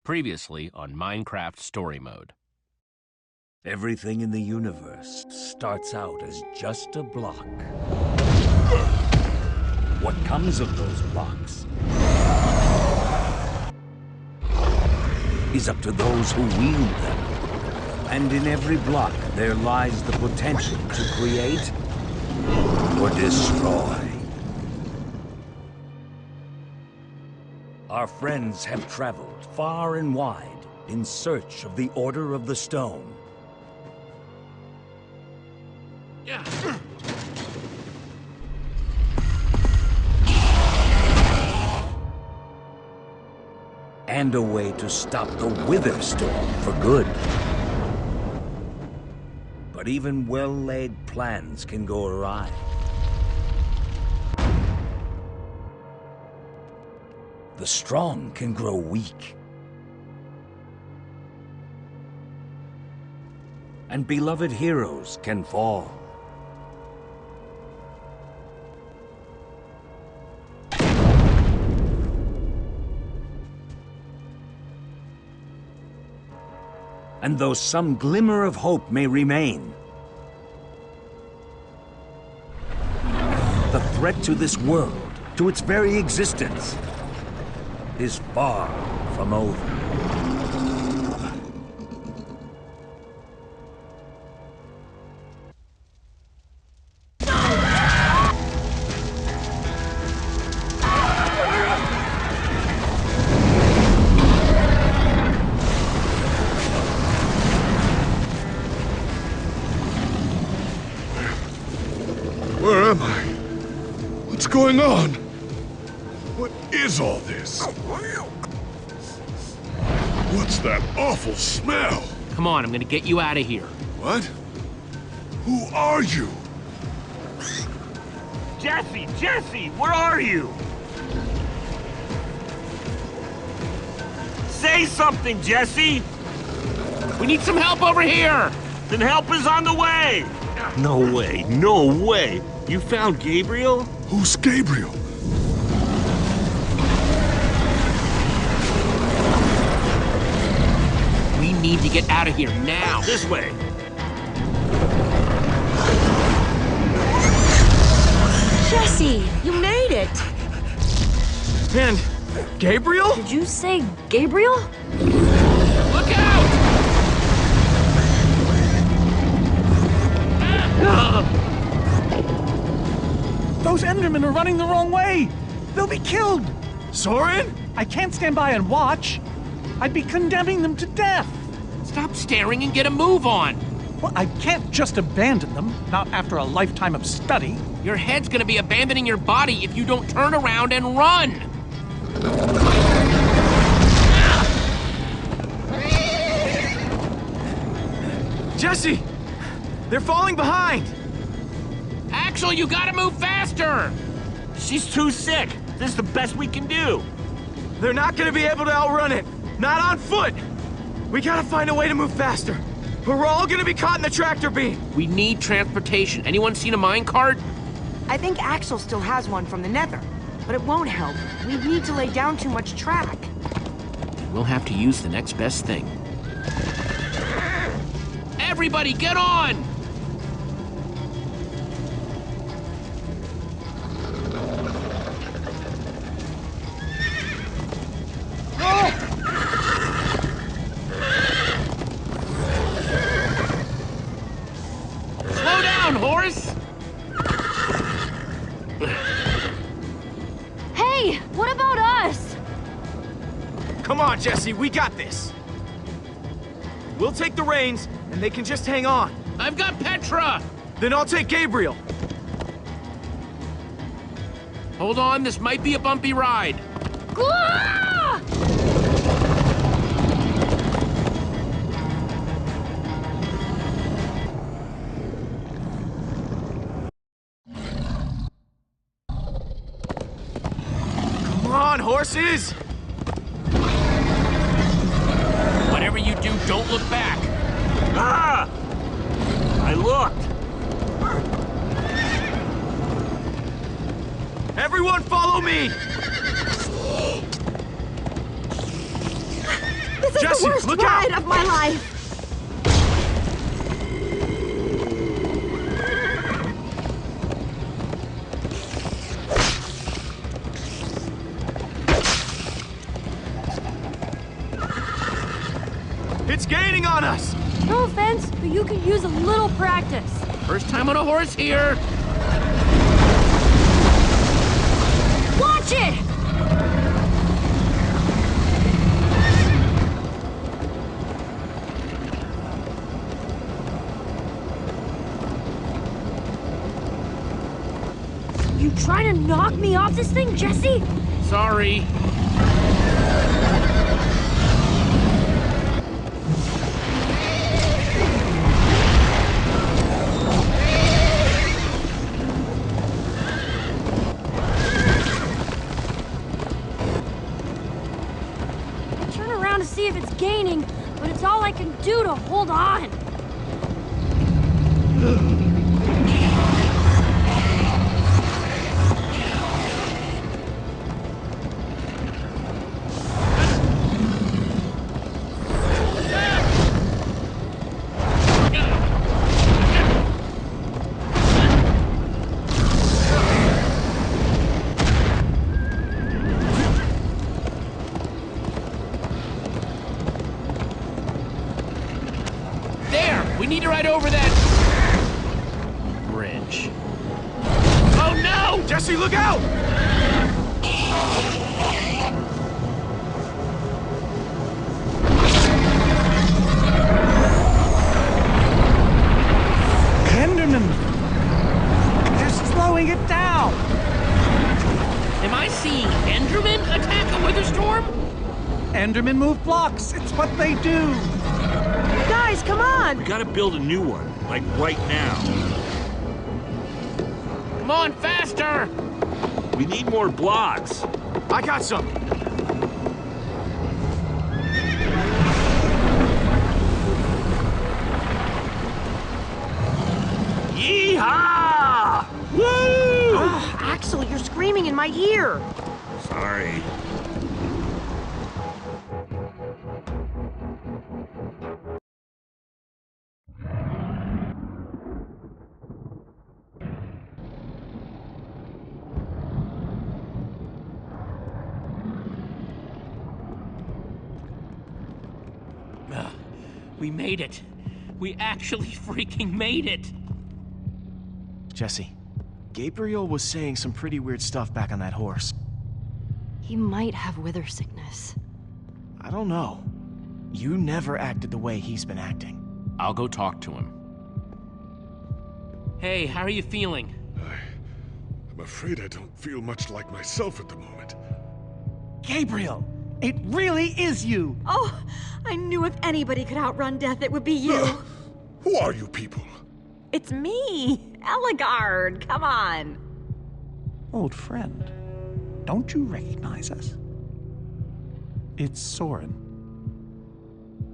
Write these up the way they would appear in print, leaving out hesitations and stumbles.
Previously on Minecraft Story Mode. Everything in the universe starts out as just a block. What comes of those blocks is up to those who wield them. And in every block there lies the potential to create or destroy. Our friends have traveled far and wide in search of the Order of the Stone. Yeah. And a way to stop the Wither Storm for good. But even well-laid plans can go awry. The strong can grow weak. And beloved heroes can fall. And though some glimmer of hope may remain, the threat to this world, to its very existence, is far from over. Where am I? What's going on? What is all this? What's that awful smell? Come on, I'm gonna get you out of here. What? Who are you? Jesse, where are you? Say something, Jesse! We need some help over here! Then help is on the way! No way! You found Gabriel? Who's Gabriel? We need to get out of here now! This way! Jesse, you made it! And Gabriel? Did you say Gabriel? Look out! Those Endermen are running the wrong way! They'll be killed! Soren? I can't stand by and watch. I'd be condemning them to death. Stop staring and get a move on! Well, I can't just abandon them, not after a lifetime of study. Your head's gonna be abandoning your body if you don't turn around and run! Jesse! They're falling behind! Axel, you gotta move faster! She's too sick! This is the best we can do! They're not gonna be able to outrun it! Not on foot! We gotta find a way to move faster, or we're all gonna be caught in the tractor beam! We need transportation. Anyone seen a minecart? I think Axel still has one from the Nether, but it won't help. We need to lay down too much track. We'll have to use the next best thing. Everybody, get on! Slow down, horse! Hey, what about us? Come on, Jesse, we got this! We'll take the reins, and they can just hang on. I've got Petra! Then I'll take Gabriel. Hold on, this might be a bumpy ride. Ah! Come on, horses! Whatever you do, don't look back. Ah! I looked! Everyone follow me! This is the worst ride of my life. It's gaining on us! No offense, but you could use a little practice. First time on a horse here. Watch it! You trying to knock me off this thing, Jesse? Sorry. See if it's gaining, but it's all I can do to hold on. We need to ride over that bridge. Oh no! Jesse, look out! Enderman! They're slowing it down! Am I seeing Enderman attack a Witherstorm? Endermen move blocks. It's what they do. Guys, come on! We gotta build a new one, like right now. Come on, faster! We need more blocks. I got some. Yeehaw! Woo! Oh, Axel, you're screaming in my ear. Sorry. We made it. We actually freaking made it. Jesse, Gabriel was saying some pretty weird stuff back on that horse. He might have wither sickness. I don't know. You never acted the way he's been acting. I'll go talk to him. Hey, how are you feeling? I'm afraid I don't feel much like myself at the moment. Gabriel, it really is you. Oh, I knew if anybody could outrun death, it would be you. Who are you people? It's me, Eligard. Come on. Old friend, don't you recognize us? It's Soren.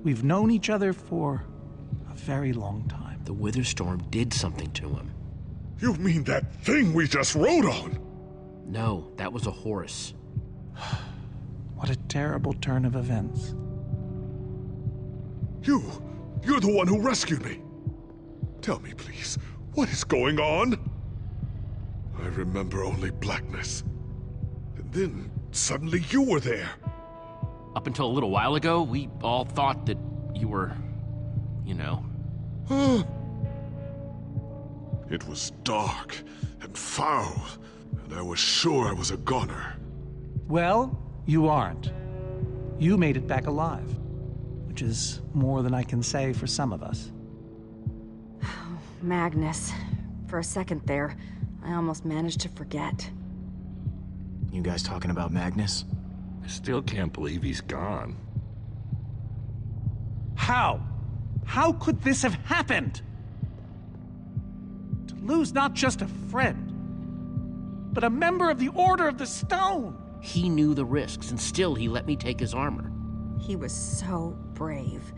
We've known each other for a very long time. The Witherstorm did something to him. You mean that thing we just rode on? No, that was a horse. What a terrible turn of events. You're the one who rescued me. Tell me, please, what is going on? I remember only blackness. And then, suddenly you were there. Up until a little while ago, we all thought that you were, you know. It was dark and foul, and I was sure I was a goner. Well, you aren't. You made it back alive, which is more than I can say for some of us. Magnus. For a second there, I almost managed to forget. You guys talking about Magnus? I still can't believe he's gone. How? How could this have happened? To lose not just a friend, but a member of the Order of the Stone. He knew the risks, and still he let me take his armor. He was so brave.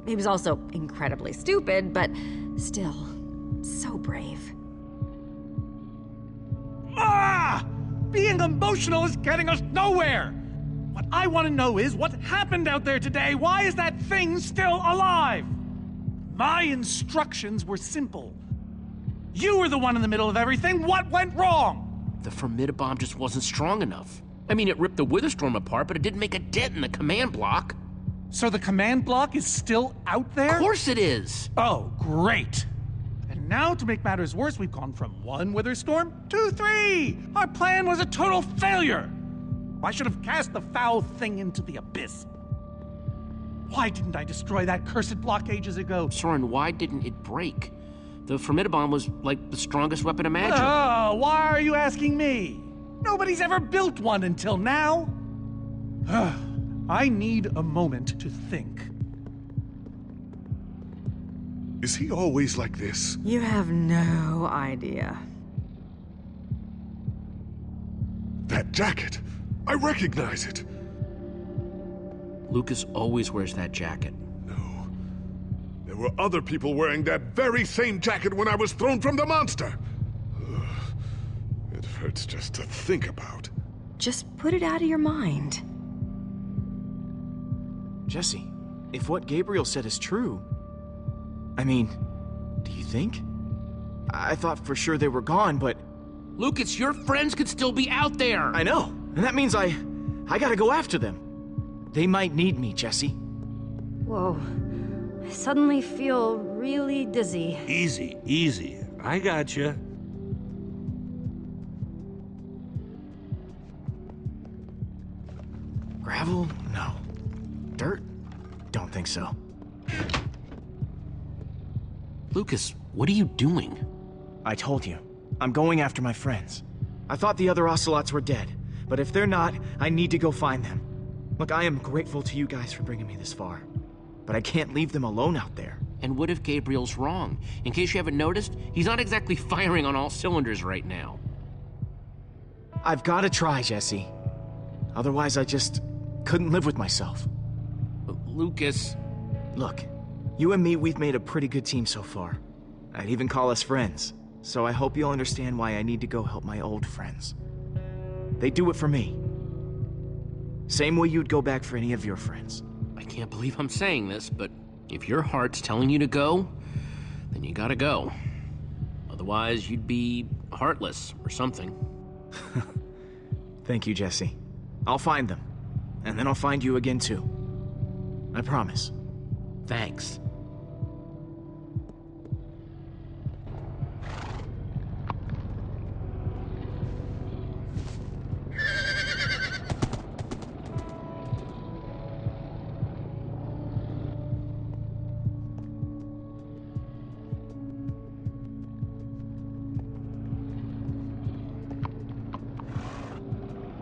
He was also incredibly stupid, but still, so brave. Ah! Being emotional is getting us nowhere! What I want to know is what happened out there today? Why is that thing still alive? My instructions were simple. You were the one in the middle of everything. What went wrong? The Formida-bomb just wasn't strong enough. I mean, it ripped the Witherstorm apart, but it didn't make a dent in the command block. So the command block is still out there? Of course it is! Oh, great. And now, to make matters worse, we've gone from 1 Witherstorm to 3! Our plan was a total failure! I should have cast the foul thing into the abyss. Why didn't I destroy that cursed block ages ago? Soren, why didn't it break? The Formida-bomb was like the strongest weapon imaginable. Oh, why are you asking me? Nobody's ever built one until now. I need a moment to think. Is he always like this? You have no idea. That jacket! I recognize it! Lucas always wears that jacket. No. There were other people wearing that very same jacket when I was thrown from the monster! Ugh. It hurts just to think about. Just put it out of your mind. Jesse, if what Gabriel said is true... I mean, do you think? I thought for sure they were gone, but... Lucas, your friends could still be out there! I know, and that means I gotta go after them. They might need me, Jesse. Whoa. I suddenly feel really dizzy. Easy, easy. I got you. Gravel? No. Dirt? Don't think so. Lucas, what are you doing? I told you. I'm going after my friends. I thought the other ocelots were dead, but if they're not, I need to go find them. Look, I am grateful to you guys for bringing me this far, but I can't leave them alone out there. And what if Gabriel's wrong? In case you haven't noticed, he's not exactly firing on all cylinders right now. I've got to try, Jesse. Otherwise, I just couldn't live with myself. But Lucas... Look, you and me, we've made a pretty good team so far. I'd even call us friends, so I hope you'll understand why I need to go help my old friends. They do it for me. Same way you'd go back for any of your friends. I can't believe I'm saying this, but if your heart's telling you to go, then you gotta go. Otherwise, you'd be heartless or something. Thank you, Jesse. I'll find them. And then I'll find you again, too. I promise. Thanks.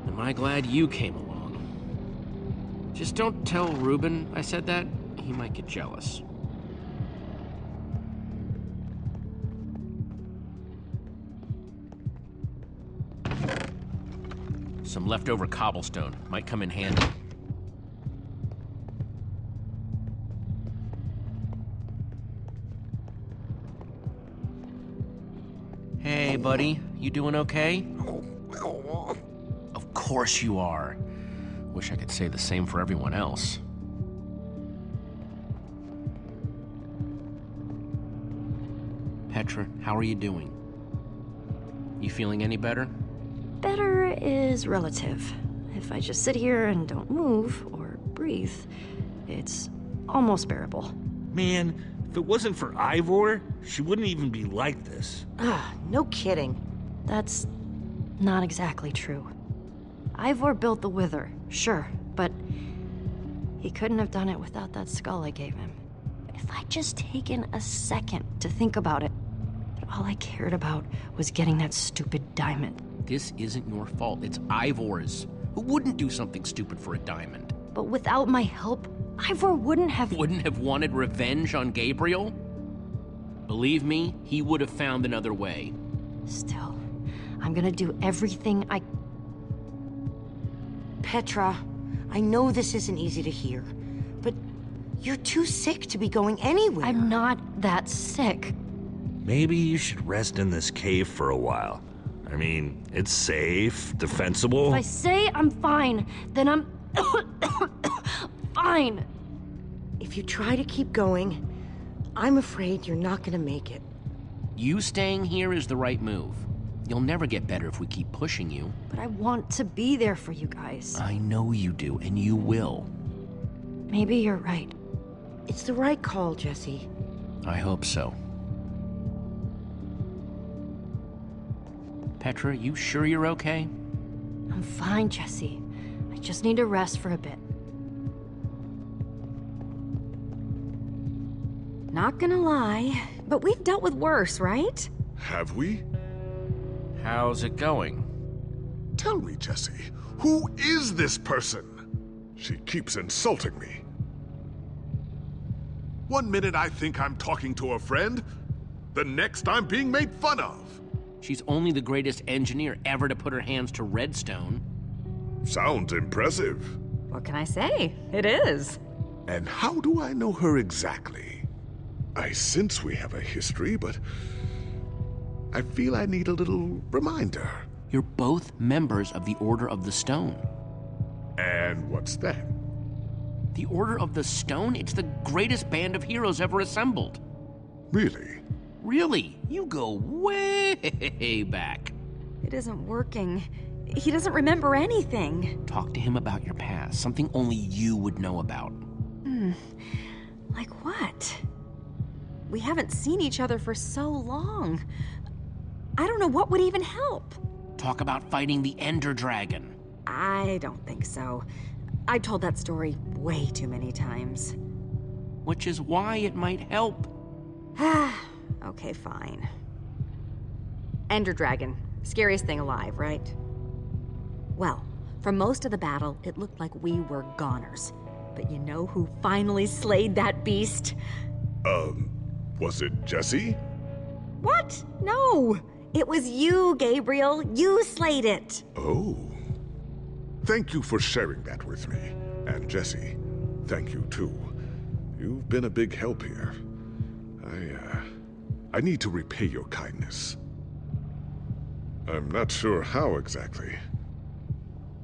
Am I glad you came along? Just don't tell Reuben I said that. He might get jealous. Some leftover cobblestone might come in handy. Hey, buddy. You doing okay? Of course you are. Wish I could say the same for everyone else. Petra, how are you doing? You feeling any better? Better is relative. If I just sit here and don't move or breathe, it's almost bearable. Man, if it wasn't for Ivor, she wouldn't even be like this. No kidding. That's not exactly true. Ivor built the Wither, sure, but he couldn't have done it without that skull I gave him. If I'd just taken a second to think about it, all I cared about was getting that stupid diamond. This isn't your fault, it's Ivor's. Who wouldn't do something stupid for a diamond? But without my help, Ivor wouldn't have wanted revenge on Gabriel? Believe me, he would have found another way. Still, I'm gonna do everything I... Petra, I know this isn't easy to hear, but you're too sick to be going anywhere. I'm not that sick. Maybe you should rest in this cave for a while. I mean, it's safe, defensible. If I say I'm fine, then I'm... Fine. If you try to keep going, I'm afraid you're not gonna make it. You staying here is the right move. You'll never get better if we keep pushing you. But I want to be there for you guys. I know you do, and you will. Maybe you're right. It's the right call, Jesse. I hope so. Petra, you sure you're okay? I'm fine, Jesse. I just need to rest for a bit. Not gonna lie, but we've dealt with worse, right? Have we? How's it going? Tell me, Jesse, who is this person? She keeps insulting me. One minute I think I'm talking to a friend, the next I'm being made fun of. She's only the greatest engineer ever to put her hands to redstone. Sounds impressive. What can I say? It is. And how do I know her exactly? I sense we have a history, but I feel I need a little reminder. You're both members of the Order of the Stone. And what's that? The Order of the Stone? It's the greatest band of heroes ever assembled. Really? Really? You go way back. It isn't working. He doesn't remember anything. Talk to him about your past, something only you would know about. Like what? We haven't seen each other for so long. I don't know what would even help. Talk about fighting the Ender Dragon. I don't think so. I've told that story way too many times. Which is why it might help. Okay, fine. Ender Dragon. Scariest thing alive, right? Well, for most of the battle, it looked like we were goners. But you know who finally slayed that beast? Was it Jesse? What? No! It was you, Gabriel. You slayed it. Oh. Thank you for sharing that with me. And Jesse, thank you too. You've been a big help here. I need to repay your kindness. I'm not sure how exactly,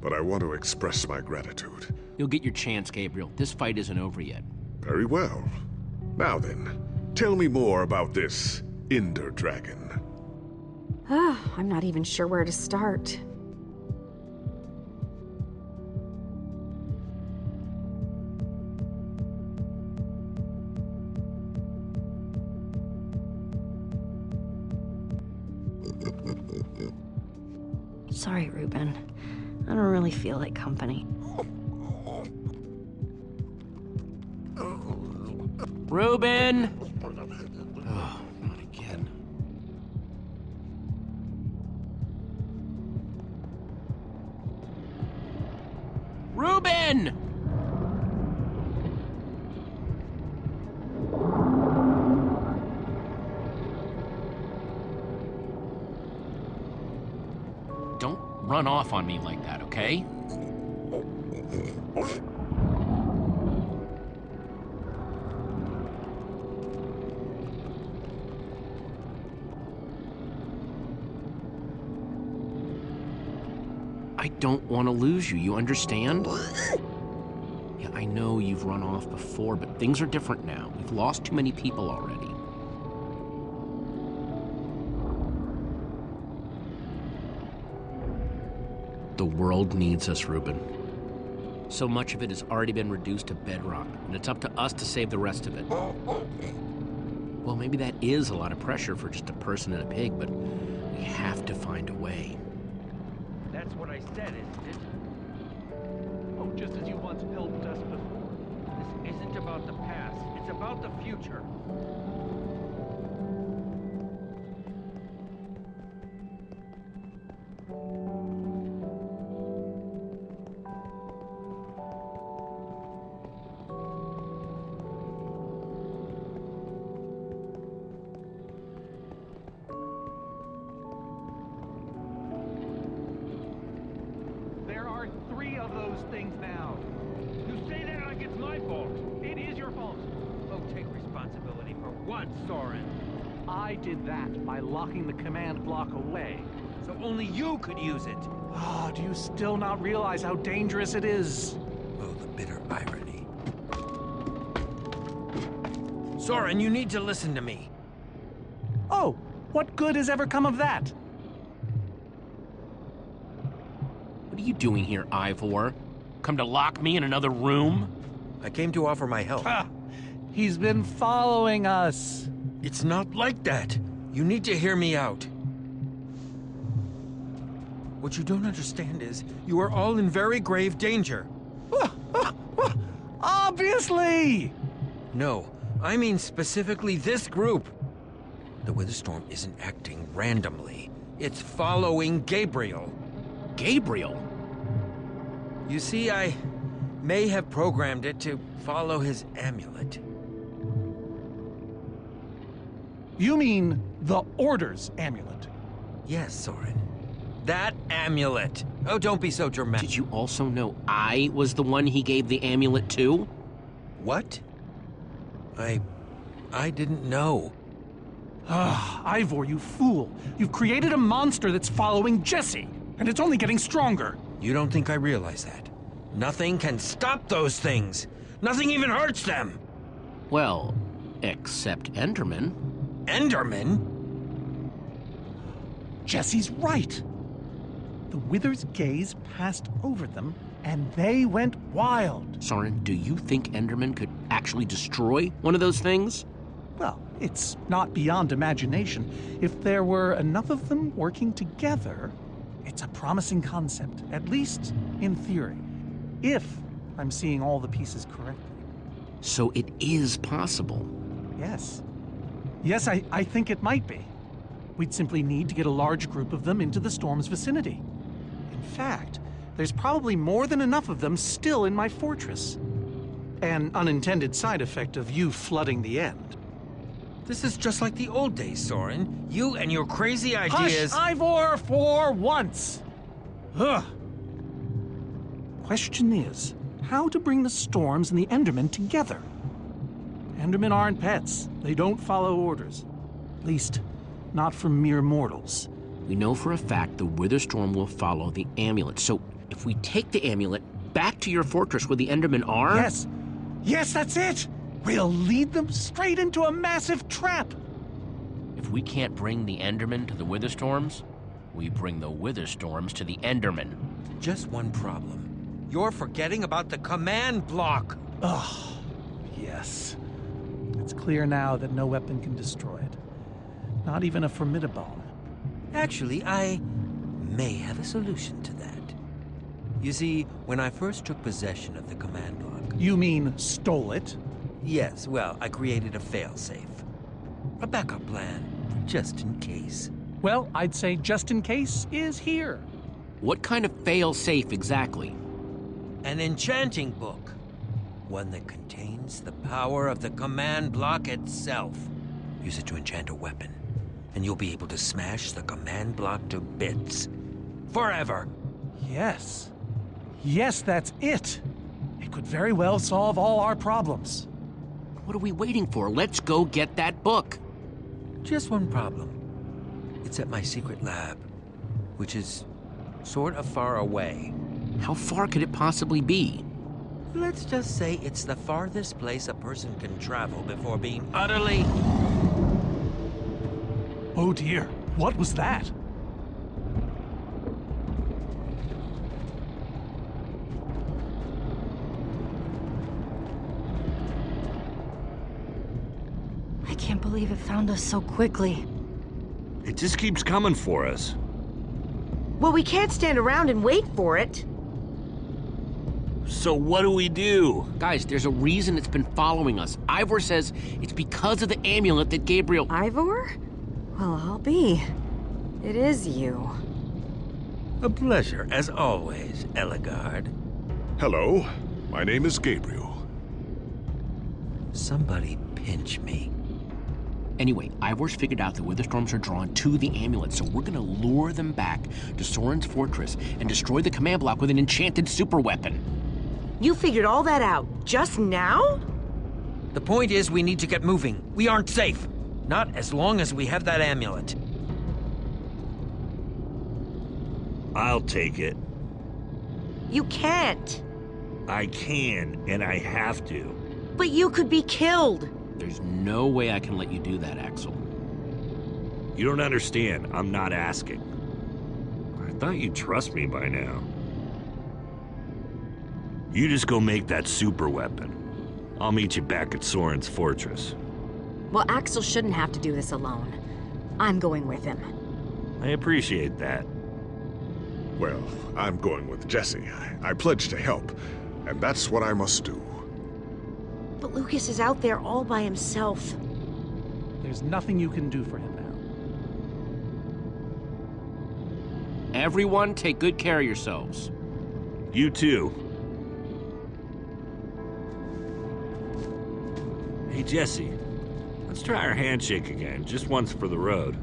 but I want to express my gratitude. You'll get your chance, Gabriel. This fight isn't over yet. Very well. Now then, tell me more about this Ender Dragon. I'm not even sure where to start. Sorry, Ruben. I don't really feel like company. Ruben! Oh, not again. Ruben! Don't run off on me like that, okay? I don't want to lose you, you understand? Yeah, I know you've run off before, but things are different now. We've lost too many people already. The world needs us, Ruben. So much of it has already been reduced to bedrock, and it's up to us to save the rest of it. Well, maybe that is a lot of pressure for just a person and a pig, but we have to find a way. That's what I said, isn't it? Oh, just as you once helped us before. This isn't about the past, it's about the future. Things now. You say that like it's my fault. It is your fault. Oh, take responsibility for what, Soren? I did that by locking the command block away. So only you could use it. Do you still not realize how dangerous it is? irony. Soren, you need to listen to me. Oh, what good has ever come of that? What are you doing here, Ivor? Come to lock me in another room? I came to offer my help. Ha! He's been following us. It's not like that. You need to hear me out. What you don't understand is, you are all in very grave danger. Obviously! No, I mean specifically this group. The Witherstorm isn't acting randomly. It's following Gabriel. Gabriel? You see, I may have programmed it to follow his amulet. You mean the Order's amulet? Yes, Soren. That amulet. Oh, don't be so dramatic. Did you also know I was the one he gave the amulet to? What? I didn't know. Ah, Ivor, you fool. You've created a monster that's following Jesse, and it's only getting stronger. You don't think I realize that? Nothing can stop those things. Nothing even hurts them. Well, except Enderman. Enderman? Jesse's right. The Wither's gaze passed over them, and they went wild. Soren, do you think Enderman could actually destroy one of those things? Well, it's not beyond imagination. If there were enough of them working together, it's a promising concept, at least in theory, if I'm seeing all the pieces correctly. So it is possible. Yes. Yes, I think it might be. We'd simply need to get a large group of them into the storm's vicinity. In fact, there's probably more than enough of them still in my fortress. An unintended side effect of you flooding the end. This is just like the old days, Soren. You and your crazy ideas— Hush, Ivor, for once! Ugh. Question is, how to bring the storms and the Endermen together? Endermen aren't pets. They don't follow orders. At least, not from mere mortals. We know for a fact the Witherstorm will follow the amulet. So if we take the amulet back to your fortress where the Endermen are— Yes. Yes, that's it! We'll lead them straight into a massive trap! If we can't bring the Endermen to the Witherstorms, we bring the Witherstorms to the Endermen. Just one problem. You're forgetting about the command block! Oh, yes. It's clear now that no weapon can destroy it. Not even a Formida-bomba. Actually, I may have a solution to that. You see, when I first took possession of the command block— You mean stole it? Yes, well, I created a failsafe. A backup plan, just in case. Well, I'd say just in case is here. What kind of fail-safe exactly? An enchanting book. One that contains the power of the command block itself. Use it to enchant a weapon, and you'll be able to smash the command block to bits. Forever! Yes. Yes, that's it. It could very well solve all our problems. What are we waiting for? Let's go get that book. Just one problem. It's at my secret lab, which is sort of far away. How far could it possibly be? Let's just say it's the farthest place a person can travel before being utterly— Oh dear, what was that? I can't believe it found us so quickly. It just keeps coming for us. Well, we can't stand around and wait for it. So what do we do? Guys, there's a reason it's been following us. Ivor says it's because of the amulet that Gabriel— Ivor? Well, I'll be. It is you. a pleasure, as always, Eligard. Hello, my name is Gabriel. Somebody pinch me. Anyway, Ivor's figured out the Witherstorms are drawn to the amulet, so we're gonna lure them back to Soren's fortress and destroy the command block with an enchanted superweapon. You figured all that out just now? The point is, we need to get moving. We aren't safe. Not as long as we have that amulet. I'll take it. You can't. I can, and I have to. But you could be killed. There's no way I can let you do that, Axel. You don't understand. I'm not asking. I thought you'd trust me by now. You just go make that super weapon. I'll meet you back at Soren's fortress. Well, Axel shouldn't have to do this alone. I'm going with him. I appreciate that. Well, I'm going with Jesse. I pledged to help, and that's what I must do. But Lucas is out there all by himself. There's nothing you can do for him now. Everyone, take good care of yourselves. You too. Hey, Jesse. Let's try our handshake again, just once for the road.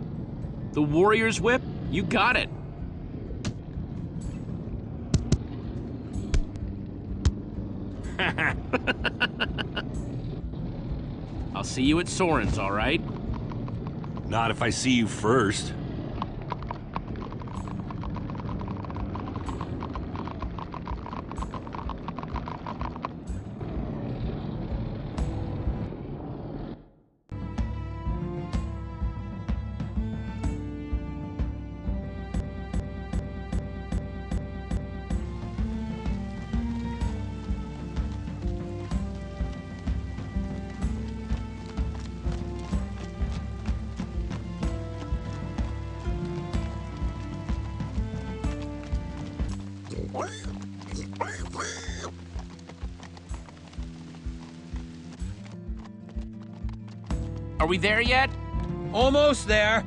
The Warrior's Whip? You got it. I'll see you at Soren's, all right? Not if I see you first. Are we there yet? Almost there.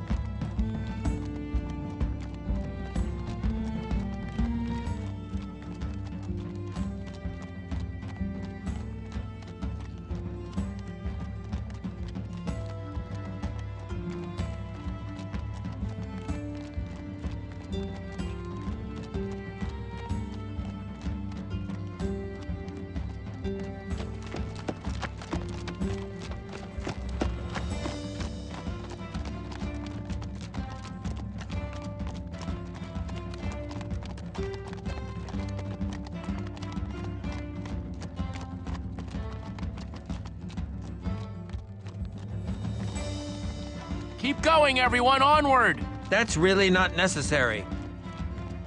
Keep going, everyone, onward! That's really not necessary.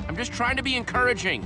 I'm just trying to be encouraging.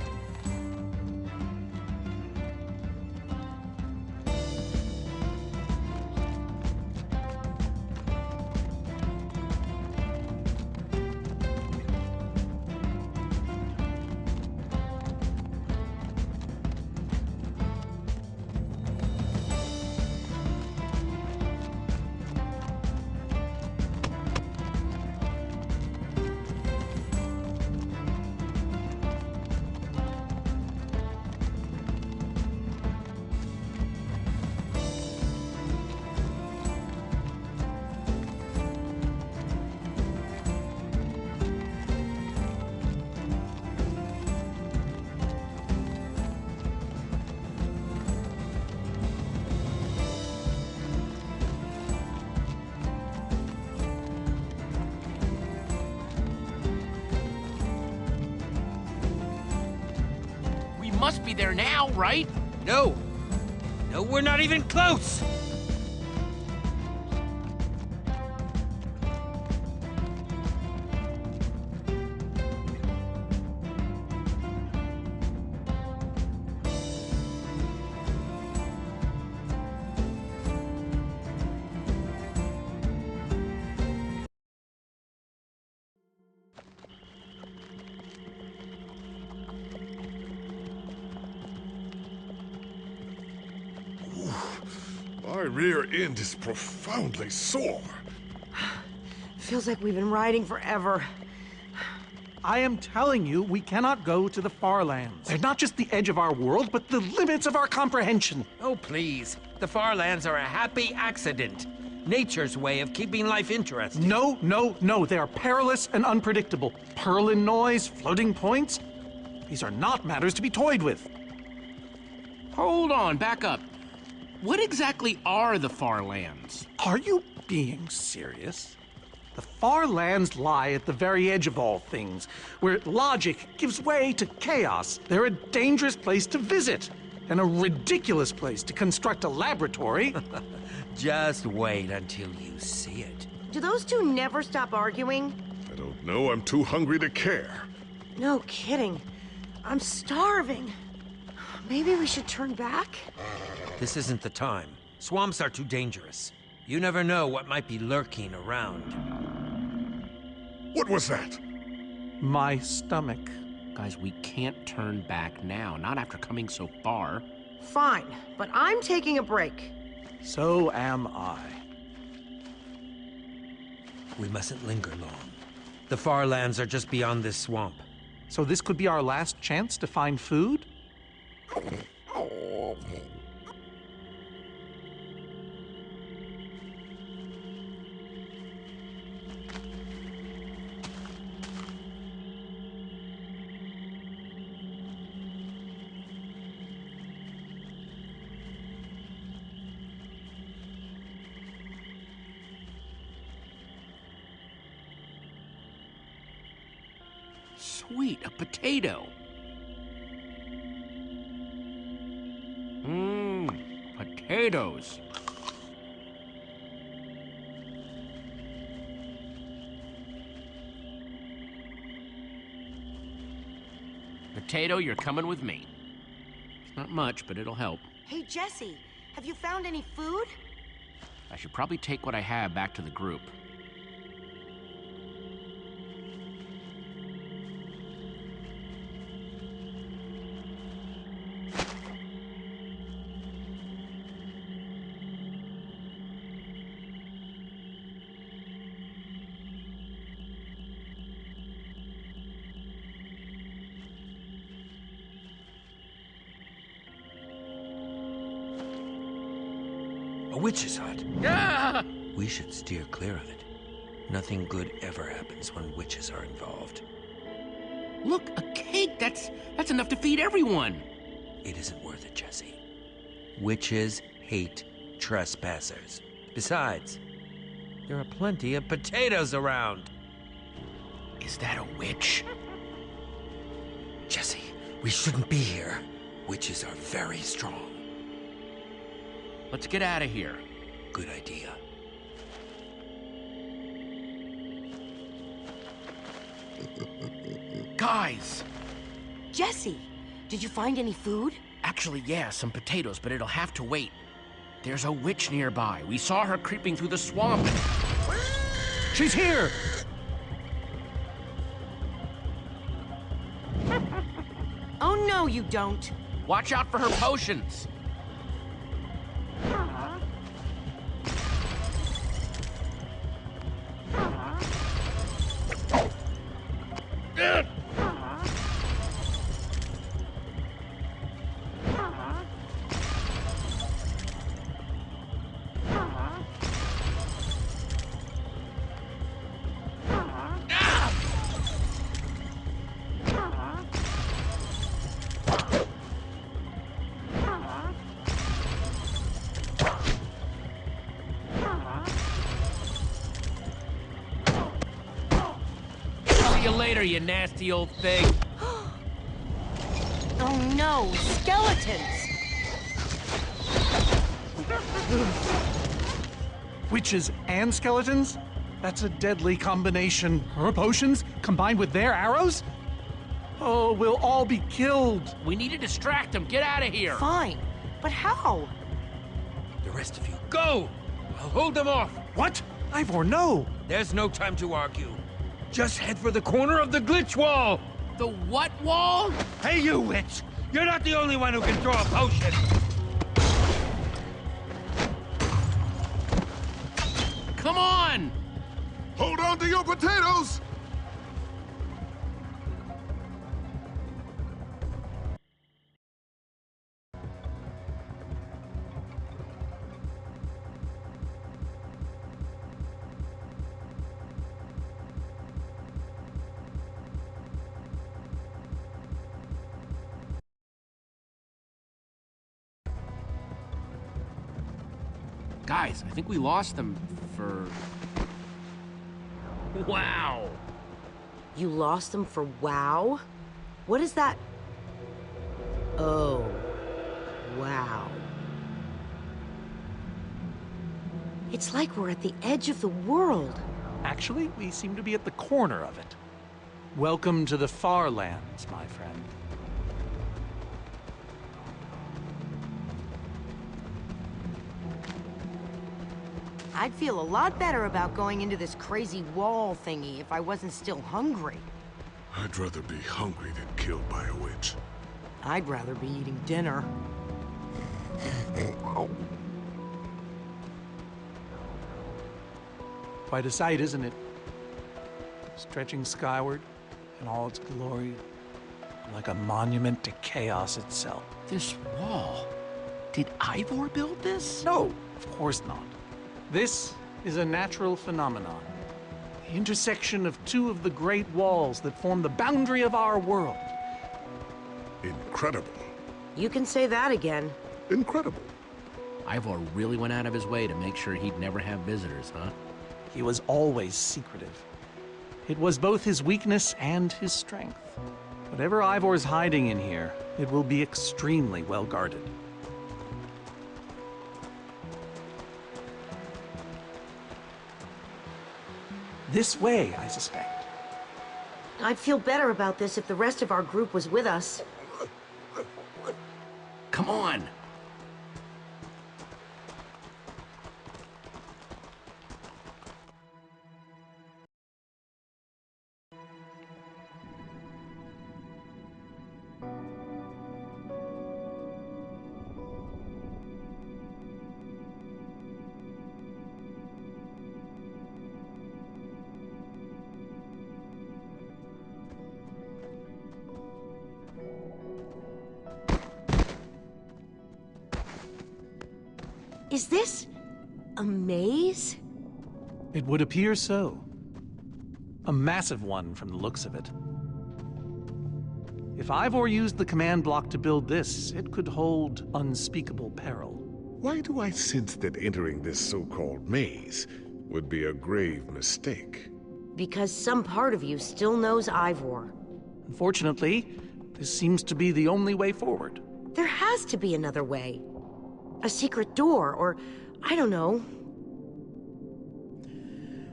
Must be there now, right? No. No, we're not even close. My rear end is profoundly sore. Feels like we've been riding forever. I am telling you, we cannot go to the far lands. They're not just the edge of our world, but the limits of our comprehension. Oh, please. The far lands are a happy accident. Nature's way of keeping life interesting. No, no, no. They are perilous and unpredictable. Purlin noise, floating points. These are not matters to be toyed with. Hold on, back up. What exactly are the far lands? Are you being serious? The far lands lie at the very edge of all things, where logic gives way to chaos. They're a dangerous place to visit. and a ridiculous place to construct a laboratory. Just wait until you see it. Do those two never stop arguing? I don't know. I'm too hungry to care. No kidding. I'm starving. Maybe we should turn back? This isn't the time. Swamps are too dangerous. You never know what might be lurking around. What was that? My stomach. Guys, we can't turn back now, not after coming so far. Fine, but I'm taking a break. So am I. We mustn't linger long. The far lands are just beyond this swamp. So this could be our last chance to find food? Sweet, a potato. Potatoes. Potato, you're coming with me. It's not much, but it'll help. Hey, Jesse, have you found any food? I should probably take what I have back to the group. A witch's hut. Ah! We should steer clear of it. Nothing good ever happens when witches are involved. Look, a cake! That's enough to feed everyone! It isn't worth it, Jesse. Witches hate trespassers. Besides, there are plenty of potatoes around. Is that a witch? Jesse, we shouldn't be here. Witches are very strong. Let's get out of here. Good idea. Guys! Jesse, did you find any food? Actually, yeah, some potatoes, but it'll have to wait. There's a witch nearby. We saw her creeping through the swamp. She's here! Oh, no, you don't. Watch out for her potions. See you later, you nasty old thing. Oh, no, skeletons! Witches and skeletons? That's a deadly combination. Her potions combined with their arrows? Oh, we'll all be killed. We need to distract them. Get out of here. Fine, but how? The rest of you, go! I'll hold them off. What? Ivor, no! There's no time to argue. Just head for the corner of the glitch wall! The what wall? Hey, you witch! You're not the only one who can throw a potion! Come on! Hold on to your potatoes! Guys, I think we lost them for... Wow! You lost them for WoW? What is that? Oh. Wow. It's like we're at the edge of the world. Actually, we seem to be at the corner of it. Welcome to the far lands, my friend. I'd feel a lot better about going into this crazy wall thingy if I wasn't still hungry. I'd rather be hungry than killed by a witch. I'd rather be eating dinner. Quite a sight, isn't it? Stretching skyward in all its glory, like a monument to chaos itself. This wall. Did Ivor build this? No, of course not. This is a natural phenomenon. The intersection of two of the great walls that form the boundary of our world. Incredible. You can say that again. Incredible. Ivor really went out of his way to make sure he'd never have visitors, huh? He was always secretive. It was both his weakness and his strength. Whatever Ivor's hiding in here, it will be extremely well guarded. This way, I suspect. I'd feel better about this if the rest of our group was with us. Come on! Is this a maze? It would appear so. A massive one from the looks of it. If Ivor used the command block to build this, it could hold unspeakable peril. Why do I sense that entering this so-called maze would be a grave mistake? Because some part of you still knows Ivor. Unfortunately, this seems to be the only way forward. There has to be another way. A secret door, or I don't know.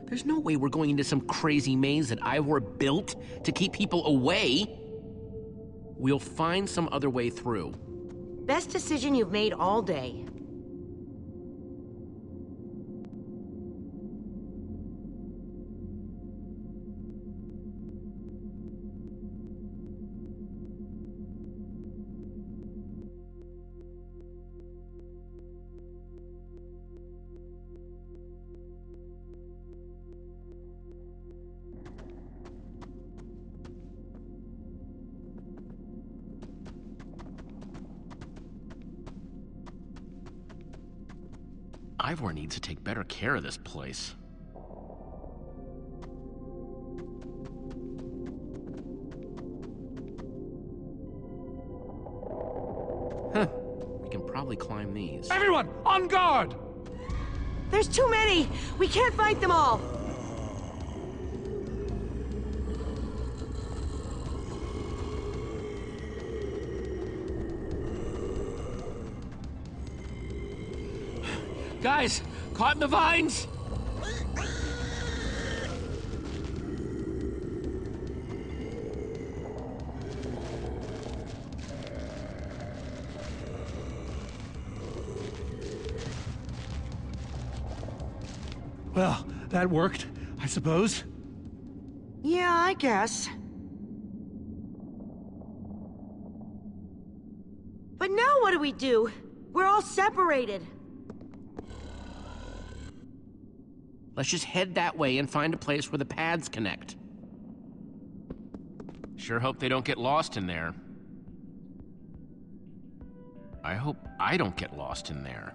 There's no way we're going into some crazy maze that Ivor built to keep people away. We'll find some other way through. Best decision you've made all day. Ivor needs to take better care of this place. Huh. We can probably climb these. Everyone, on guard! There's too many! We can't fight them all! Guys, caught in the vines! Well, that worked, I suppose. Yeah, I guess. But now what do we do? We're all separated. Let's just head that way and find a place where the paths connect. Sure hope they don't get lost in there. I hope I don't get lost in there.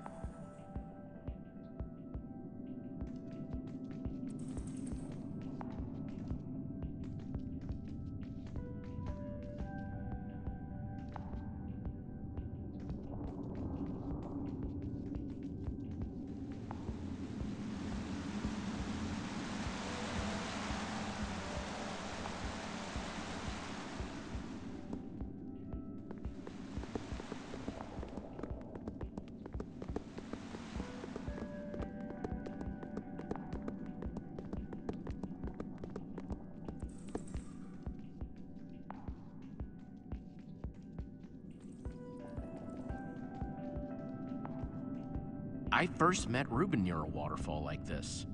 I first met Reuben near a waterfall like this.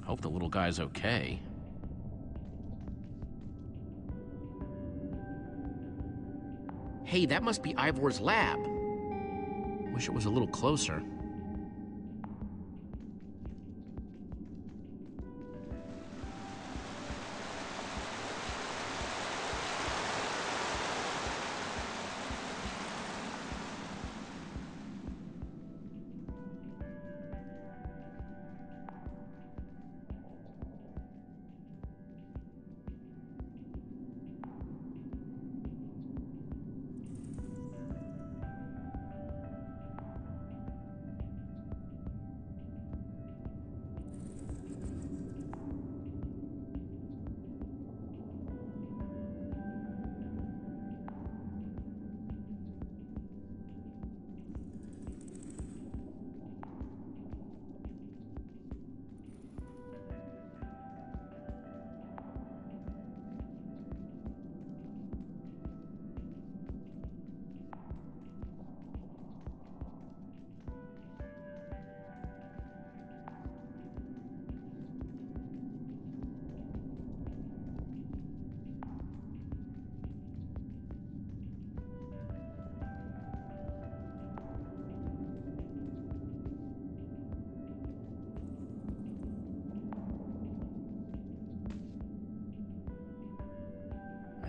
Hope the little guy's okay. Hey, that must be Ivor's lab. Wish it was a little closer.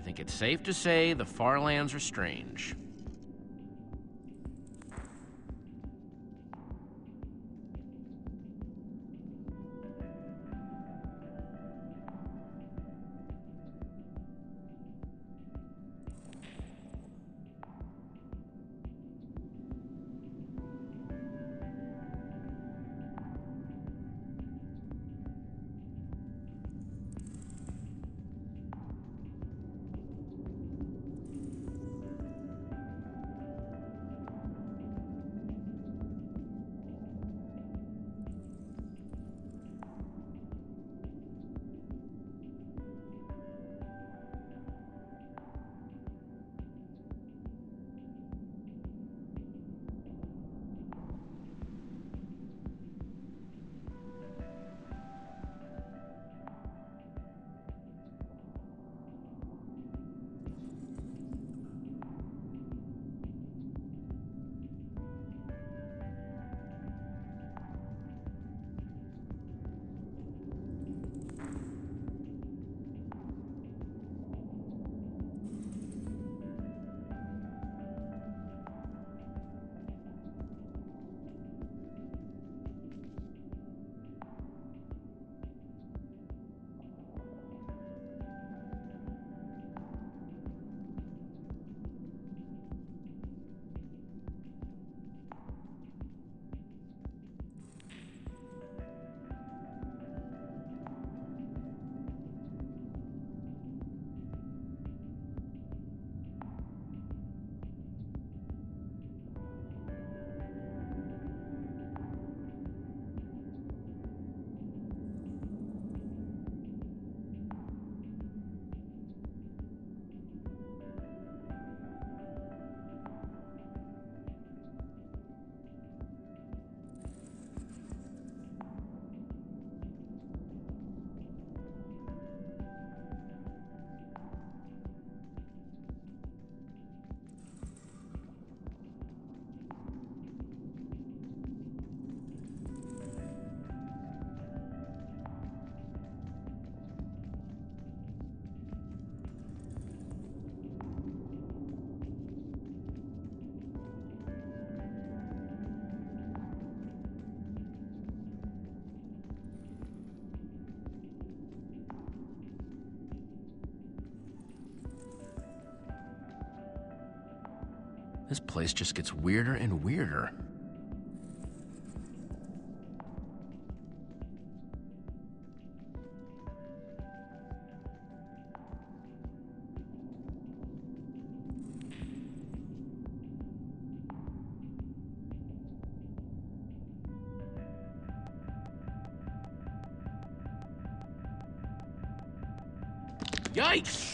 I think it's safe to say the far lands are strange. This place just gets weirder and weirder. Yikes!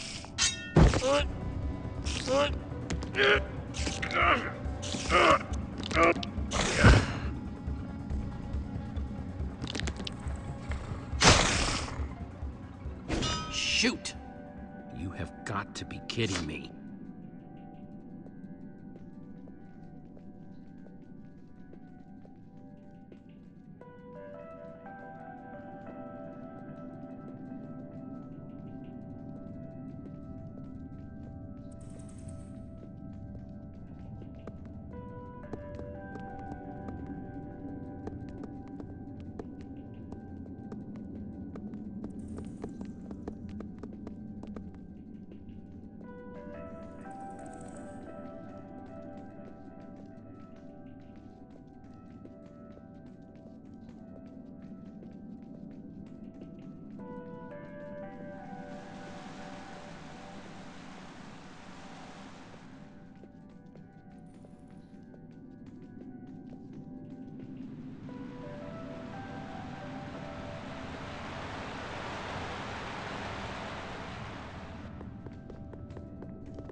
Shoot! You have got to be kidding me.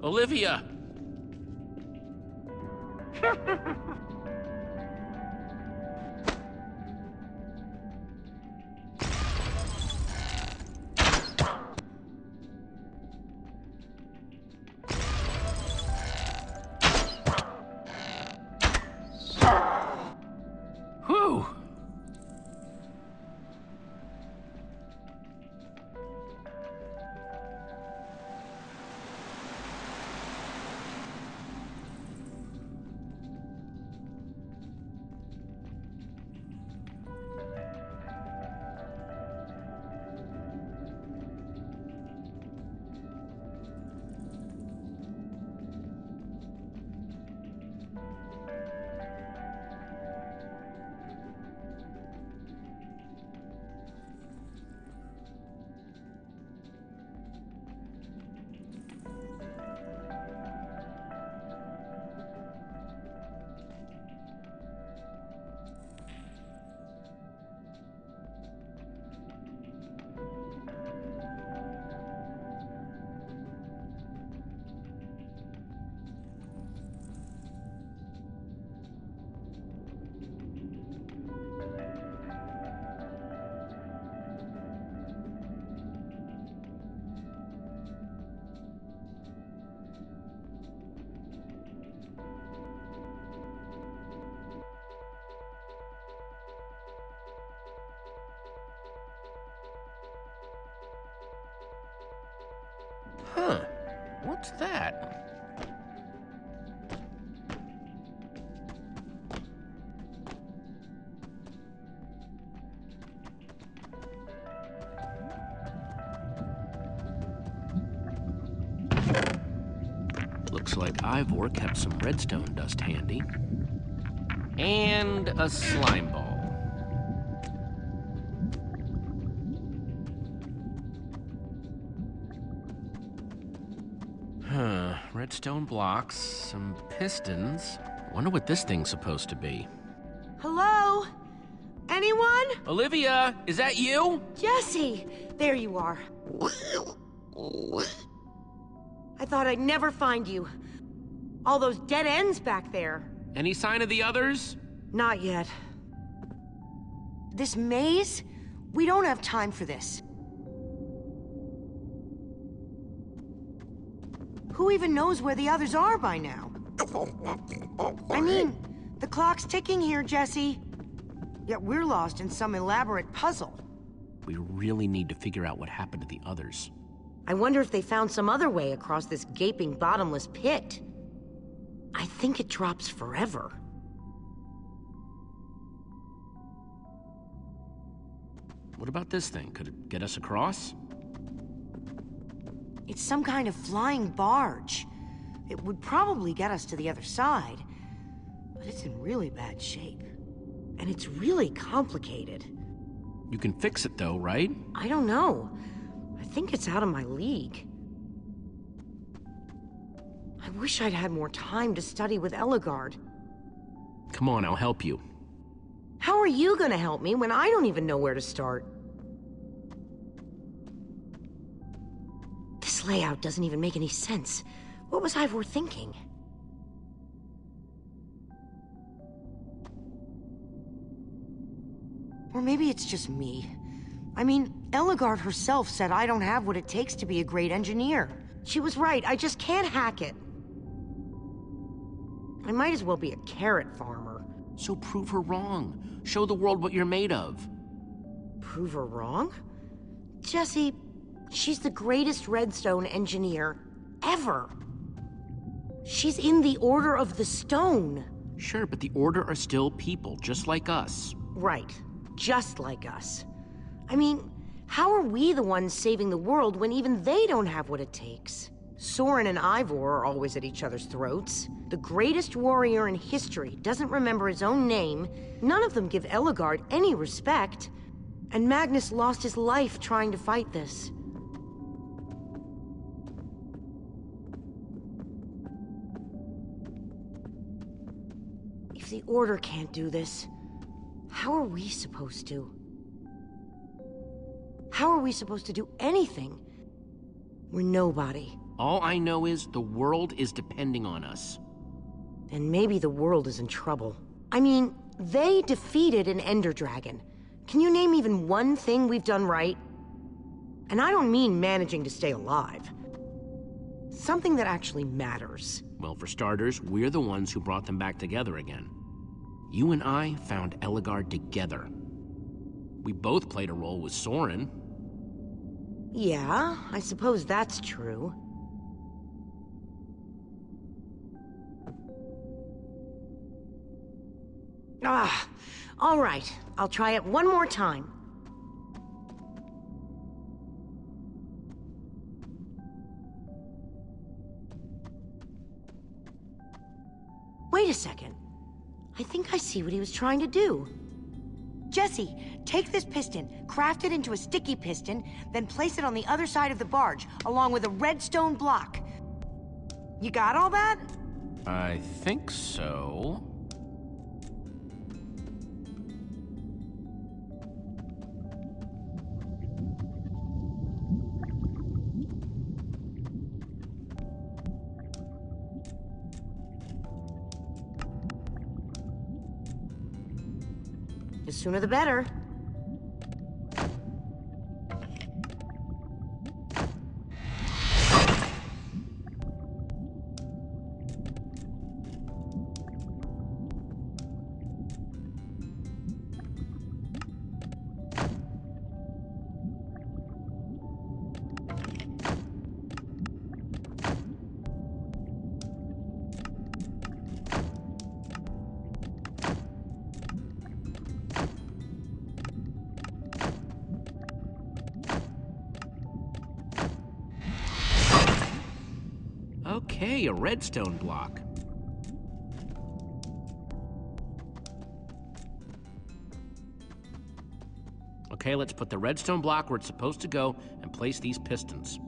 Olivia! Whew! Huh. What's that? Looks like Ivor kept some redstone dust handy. And a slime ball. Redstone blocks, some pistons. Wonder what this thing's supposed to be. Hello? Anyone? Olivia, is that you? Jesse! There you are. I thought I'd never find you. All those dead ends back there. Any sign of the others? Not yet. This maze? We don't have time for this. Who even knows where the others are by now? I mean, the clock's ticking here, Jesse. Yet we're lost in some elaborate puzzle. We really need to figure out what happened to the others. I wonder if they found some other way across this gaping bottomless pit. I think it drops forever. What about this thing? Could it get us across? It's some kind of flying barge. It would probably get us to the other side, but it's in really bad shape. And it's really complicated. You can fix it though, right? I don't know. I think it's out of my league. I wish I'd had more time to study with Ellegaard. Come on, I'll help you. How are you gonna help me when I don't even know where to start? This layout doesn't even make any sense. What was Ivor thinking? Or maybe it's just me. I mean, Ellegaard herself said I don't have what it takes to be a great engineer. She was right, I just can't hack it. I might as well be a carrot farmer. So prove her wrong. Show the world what you're made of. Prove her wrong? Jesse, she's the greatest redstone engineer ever. She's in the Order of the Stone. Sure, but the Order are still people, just like us. Right, just like us. I mean, how are we the ones saving the world when even they don't have what it takes? Soren and Ivor are always at each other's throats. The greatest warrior in history doesn't remember his own name. None of them give Ellegaard any respect. And Magnus lost his life trying to fight this. If the Order can't do this, how are we supposed to? How are we supposed to do anything? We're nobody. All I know is the world is depending on us. And maybe the world is in trouble. I mean, they defeated an Ender Dragon. Can you name even one thing we've done right? And I don't mean managing to stay alive. Something that actually matters. Well, for starters, we're the ones who brought them back together again. You and I found Ellegaard together. We both played a role with Soren. Yeah, I suppose that's true. All right. I'll try it one more time. Wait a second. I think I see what he was trying to do. Jesse, take this piston, craft it into a sticky piston, then place it on the other side of the barge, along with a redstone block. You got all that? I think so. The sooner the better. Okay, a redstone block. Okay, let's put the redstone block where it's supposed to go and place these pistons.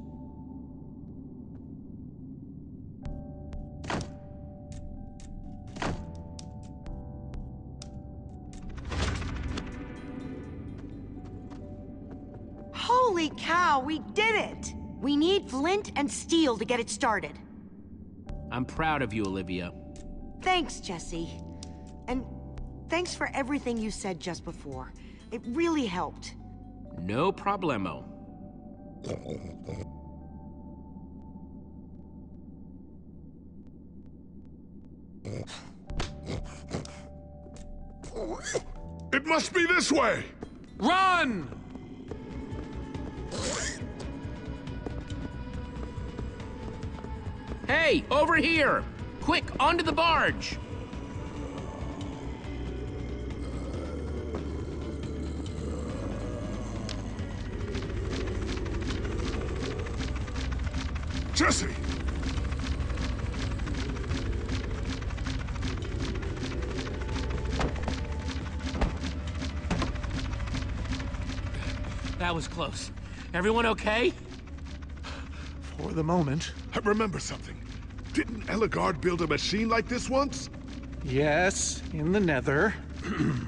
Holy cow, we did it! We need flint and steel to get it started. I'm proud of you, Olivia. Thanks, Jesse. And thanks for everything you said just before. It really helped. No problemo. It must be this way! Run! Hey, over here! Quick, onto the barge! Jesse! That was close. Everyone okay? For the moment. I remember something. Didn't Ellegaard build a machine like this once? Yes, in the Nether. And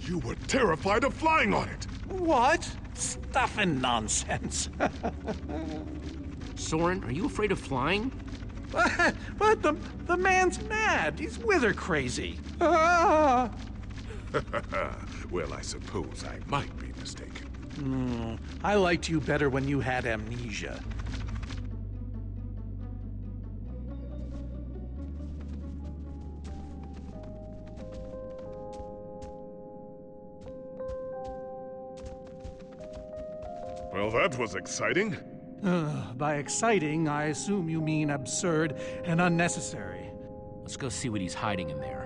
you were terrified of flying on it! What? Stuff and nonsense. Soren, are you afraid of flying? What? The man's mad. He's wither crazy. Ah! Well, I suppose I might be mistaken. I liked you better when you had amnesia. Well, that was exciting. By exciting, I assume you mean absurd and unnecessary. Let's go see what he's hiding in there.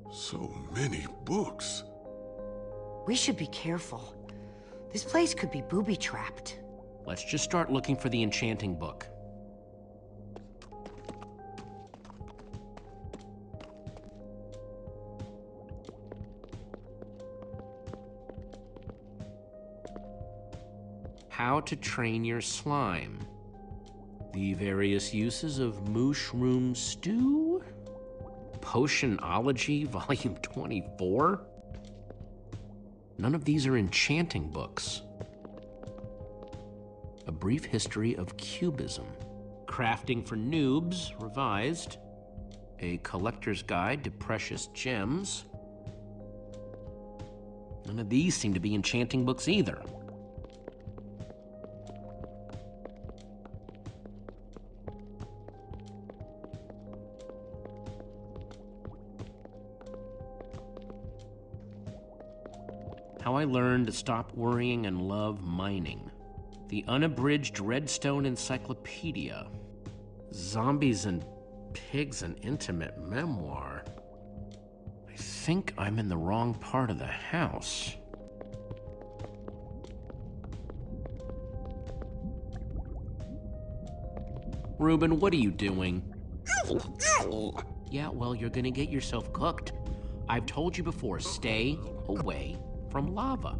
So many books. We should be careful. This place could be booby-trapped. Let's just start looking for the enchanting book. How to train your slime. The various uses of mushroom stew? Potionology, Volume 24? None of these are enchanting books. A Brief History of Cubism. Crafting for Noobs, revised. A Collector's Guide to Precious Gems. None of these seem to be enchanting books either. How I Learned to Stop Worrying and Love Mining. The Unabridged Redstone Encyclopedia. Zombies and Pigs, an Intimate Memoir. I think I'm in the wrong part of the house. Reuben, what are you doing? Yeah, well, you're gonna get yourself cooked. I've told you before, stay away from lava.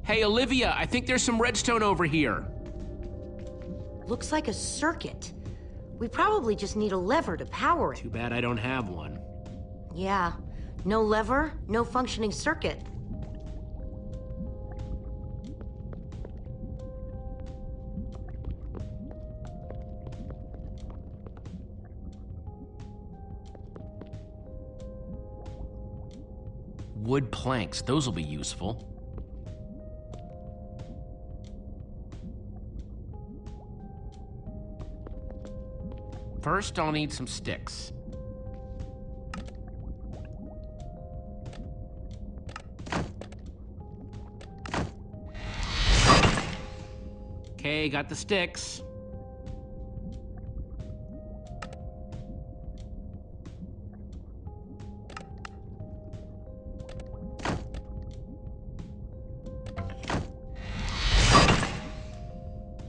Hey, Olivia, I think there's some redstone over here. Looks like a circuit. We probably just need a lever to power it. Too bad I don't have one. Yeah, no lever, no functioning circuit. Wood planks, those will be useful. First, I'll need some sticks. Okay, got the sticks.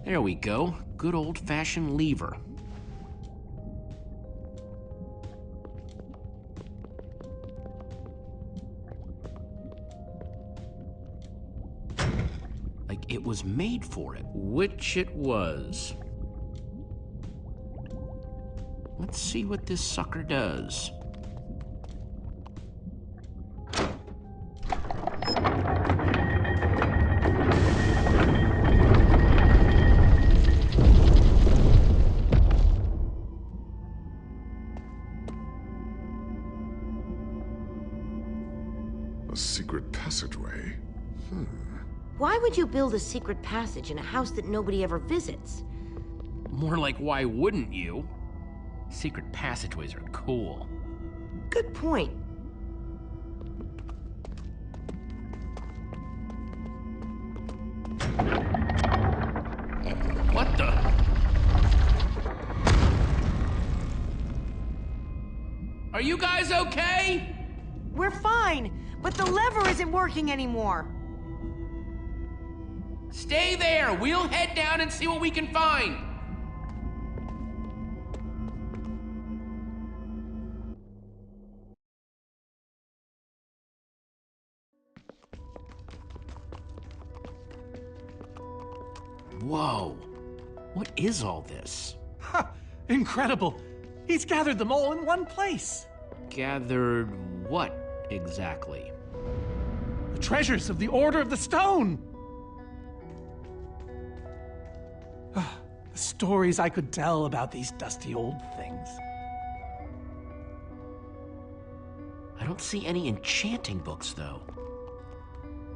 There we go. Good old-fashioned lever. Like it was made for it, which it was. Let's see what this sucker does. A secret passageway. Why would you build a secret passage in a house that nobody ever visits? More like, why wouldn't you? Secret passageways are cool. Good point. What the? Are you guys okay? We're fine, but the lever isn't working anymore. Stay there. We'll head down and see what we can find. Whoa. What is all this? Ha! Incredible! He's gathered them all in one place. Gathered what exactly? The treasures of the Order of the Stone! The stories I could tell about these dusty old things. I don't see any enchanting books, though.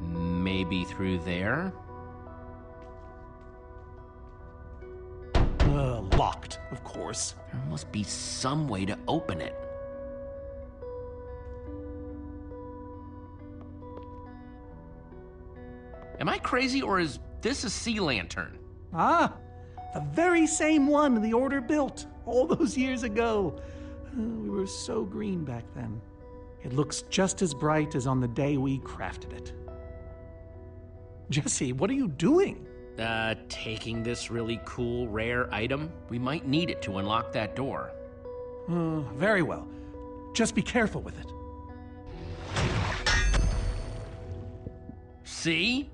Maybe through there? Locked, of course. There must be some way to open it. Am I crazy, or is this a sea lantern? Ah, the very same one the Order built all those years ago. We were so green back then. It looks just as bright as on the day we crafted it. Jesse, what are you doing? Taking this really cool, rare item. We might need it to unlock that door. Very well. Just be careful with it. See?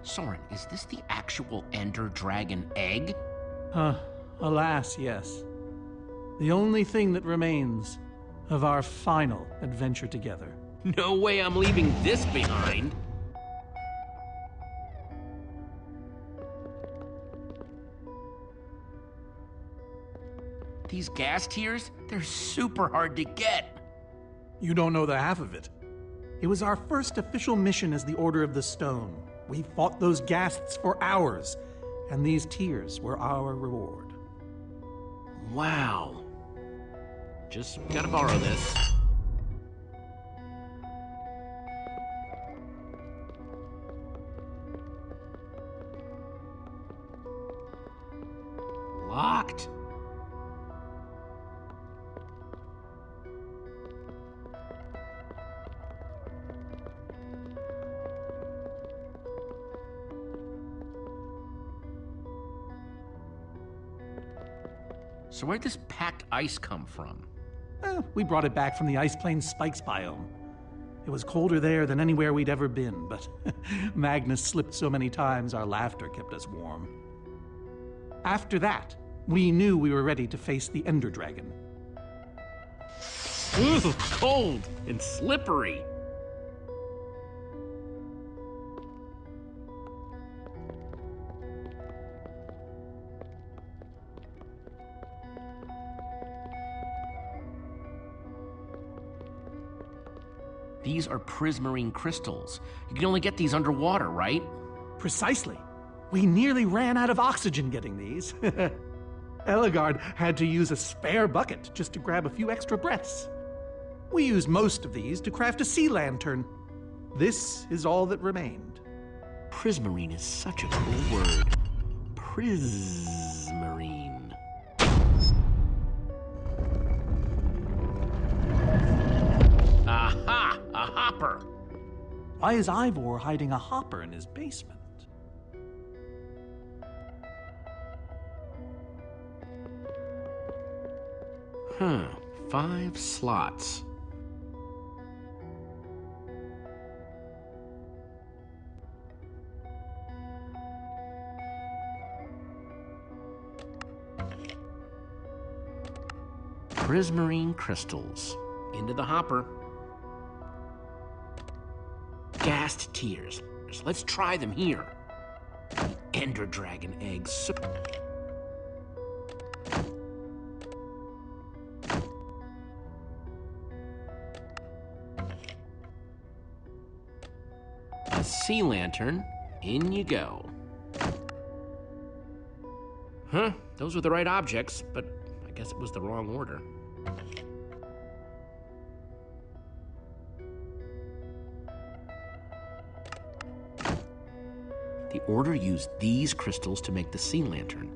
Soren, is this the actual Ender Dragon egg? Alas, yes. The only thing that remains of our final adventure together. No way I'm leaving this behind. These gas tiers, they're super hard to get. You don't know the half of it. It was our first official mission as the Order of the Stone. We fought those ghasts for hours, and these tears were our reward. Wow. Just gotta borrow this. Locked. So where'd this packed ice come from? We brought it back from the Ice Plains Spikes biome. It was colder there than anywhere we'd ever been, but Magnus slipped so many times our laughter kept us warm. After that, we knew we were ready to face the Ender Dragon. Ooh, cold and slippery. These are prismarine crystals. You can only get these underwater, right? Precisely. We nearly ran out of oxygen getting these. Eligard had to use a spare bucket just to grab a few extra breaths. We used most of these to craft a sea lantern. This is all that remained. Prismarine is such a cool word. Prismarine. Aha! A hopper! Why is Ivor hiding a hopper in his basement? Huh. 5 slots. Prismarine crystals. Into the hopper. Gassed tears. So let's try them here. The Ender Dragon eggs. A sea lantern. In you go. Huh, those were the right objects, but I guess it was the wrong order. The Order used these crystals to make the sea lantern.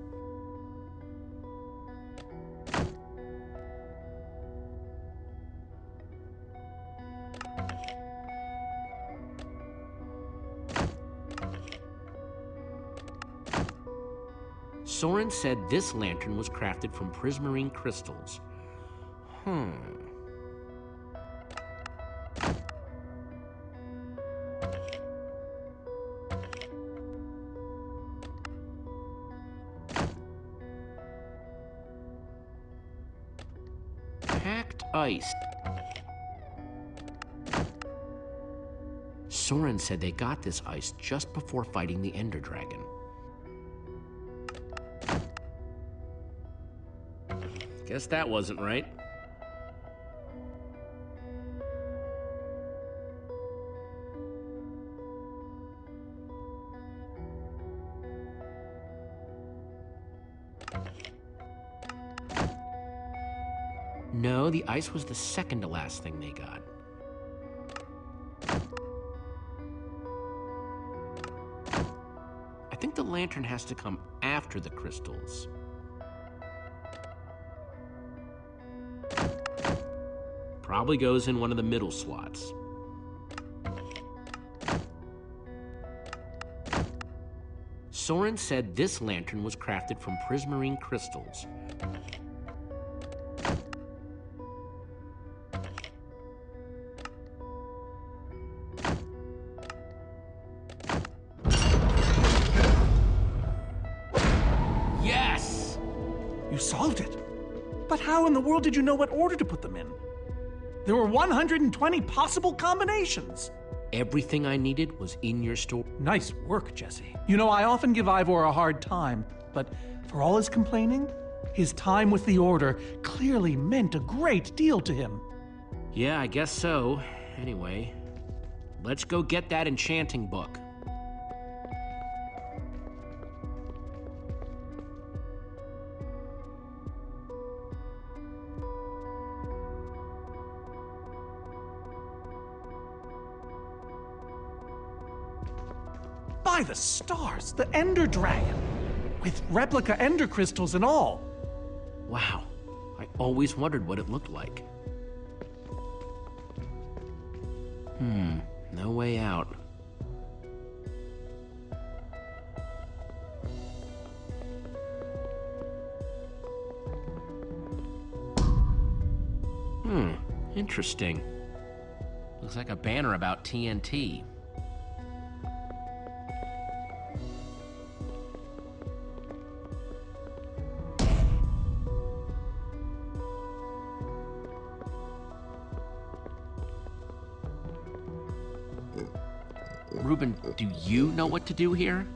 Soren said this lantern was crafted from prismarine crystals. Packed ice. Soren said they got this ice just before fighting the Ender Dragon. Guess that wasn't right. No, the ice was the second to last thing they got. I think the lantern has to come after the crystals. Probably goes in one of the middle slots. Soren said this lantern was crafted from prismarine crystals. Yes! You solved it. But how in the world did you know what order to put them in? There were 120 possible combinations. Everything I needed was in your store. Nice work, Jesse. You know, I often give Ivor a hard time, but for all his complaining, his time with the Order clearly meant a great deal to him. Yeah, I guess so. Anyway, let's go get that enchanting book. By the stars, the Ender Dragon, with replica Ender crystals and all. Wow, I always wondered what it looked like. No way out. Interesting. Looks like a banner about TNT. Reuben, do you know what to do here?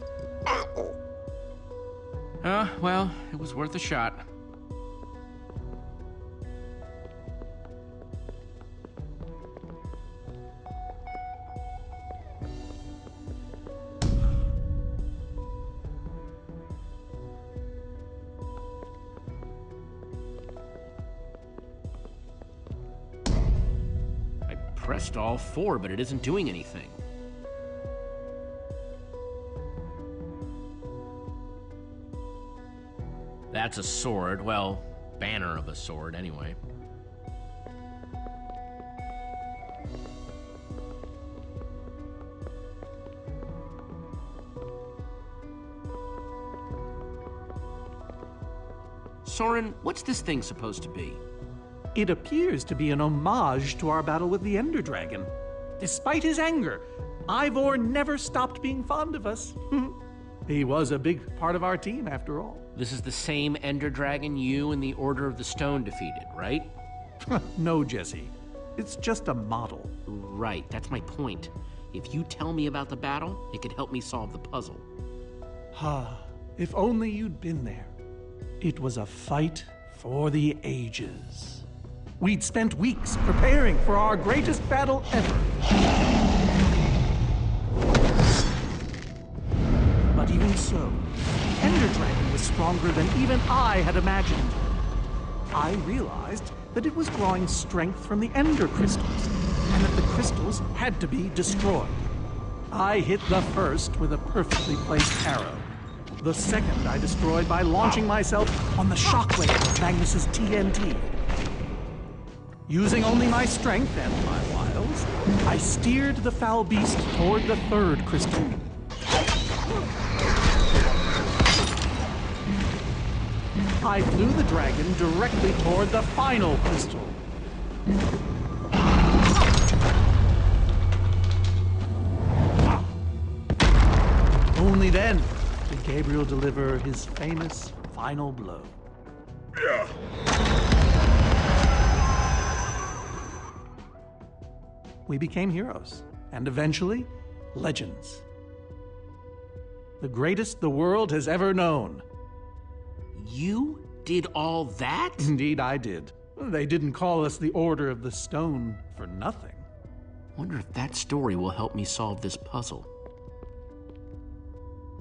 Well, it was worth a shot. I pressed all four, but it isn't doing anything. That's a sword. Well, banner of a sword, anyway. Soren, what's this thing supposed to be? It appears to be an homage to our battle with the Ender Dragon. Despite his anger, Ivor never stopped being fond of us. He was a big part of our team, after all. This is the same Ender Dragon you and the Order of the Stone defeated, right? No, Jesse. It's just a model. Right, that's my point. If you tell me about the battle, it could help me solve the puzzle. If only you'd been there. It was a fight for the ages. We'd spent weeks preparing for our greatest battle ever. But even so, the Ender Dragon was stronger than even I had imagined. I realized that it was drawing strength from the Ender crystals, and that the crystals had to be destroyed. I hit the first with a perfectly placed arrow. The second I destroyed by launching myself on the shockwave of Magnus's TNT. Using only my strength and my wiles, I steered the foul beast toward the third crystal. I flew the dragon directly toward the final crystal. Only then did Gabriel deliver his famous final blow. Yeah. We became heroes, and eventually, legends. The greatest the world has ever known. You did all that? Indeed, I did. They didn't call us the Order of the Stone for nothing. Wonder if that story will help me solve this puzzle.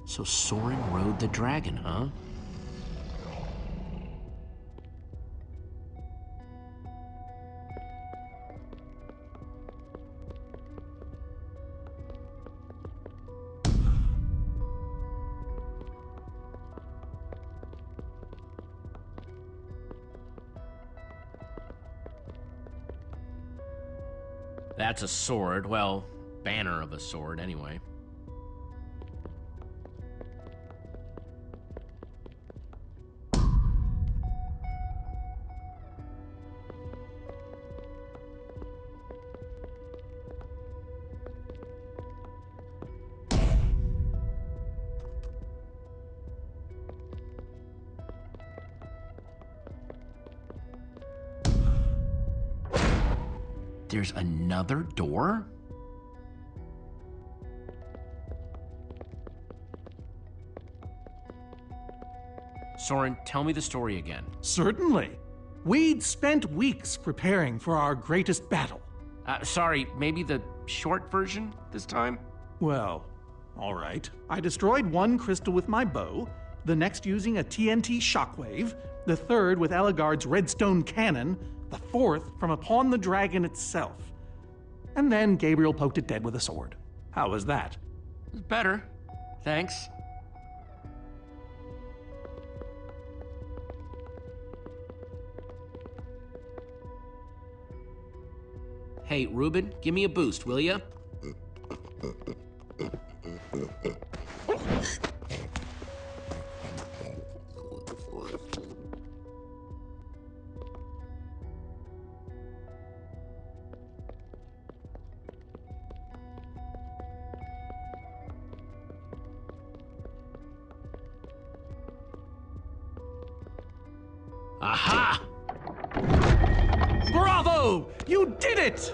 So Soren rode the dragon, huh? That's a sword. Well, banner of a sword, anyway. There's another door? Soren, tell me the story again. Certainly. We'd spent weeks preparing for our greatest battle. Sorry, maybe the short version this time? Well, all right. I destroyed one crystal with my bow, the next using a TNT shockwave, the third with Ellegaard's redstone cannon, the fourth from upon the dragon itself. And then Gabriel poked it dead with a sword. How was that? It's better. Thanks. Hey, Ruben, give me a boost, will ya? Aha! Bravo! You did it!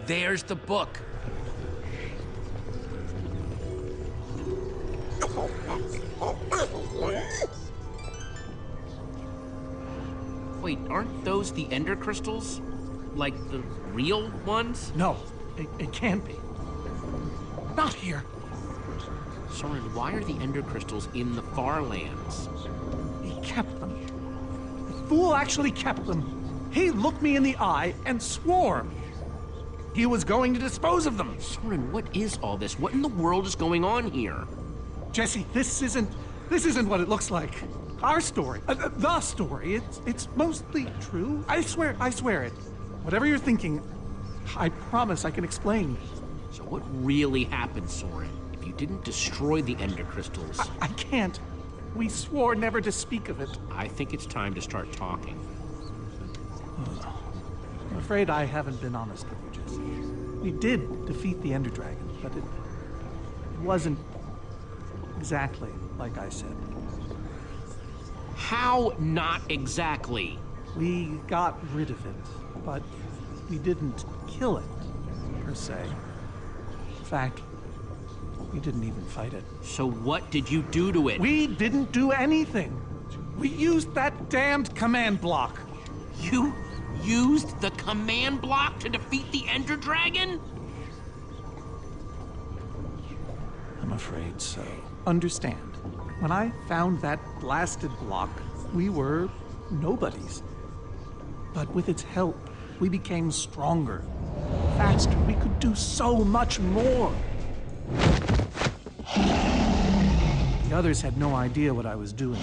There's the book. Wait, aren't those the ender crystals? Like the real ones? No, it can't be. Not here. Soren, why are the ender crystals in the far lands? He kept them. The fool actually kept them. He looked me in the eye and swore he was going to dispose of them. Soren, what is all this? What in the world is going on here? Jesse, this isn't what it looks like. Our story, the story, it's mostly true. I swear it. Whatever you're thinking, I promise I can explain. So what really happened, Soren? If you didn't destroy the ender crystals... I can't. We swore never to speak of it. I think it's time to start talking. I'm afraid I haven't been honest with you, Jesse. We did defeat the Ender Dragon, but it wasn't exactly like I said. How not exactly? We got rid of it, but we didn't kill it, per se. In fact, we didn't even fight it. So what did you do to it? We didn't do anything. We used that damned command block. You used the command block to defeat the Ender Dragon? I'm afraid so. Understand, when I found that blasted block, we were nobodies. But with its help, we became stronger, faster. We could do so much more. The others had no idea what I was doing.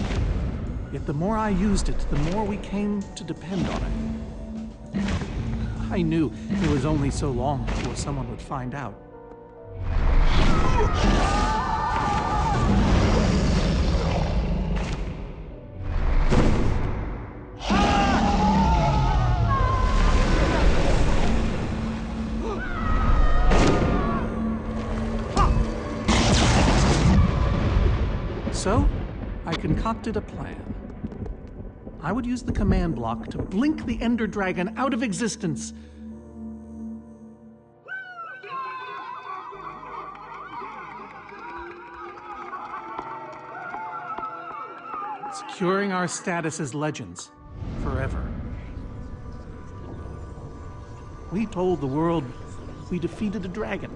Yet the more I used it, the more we came to depend on it. I knew it was only so long before someone would find out. concocted a plan. I would use the command block to blink the Ender Dragon out of existence. Securing our status as legends forever. We told the world we defeated a dragon.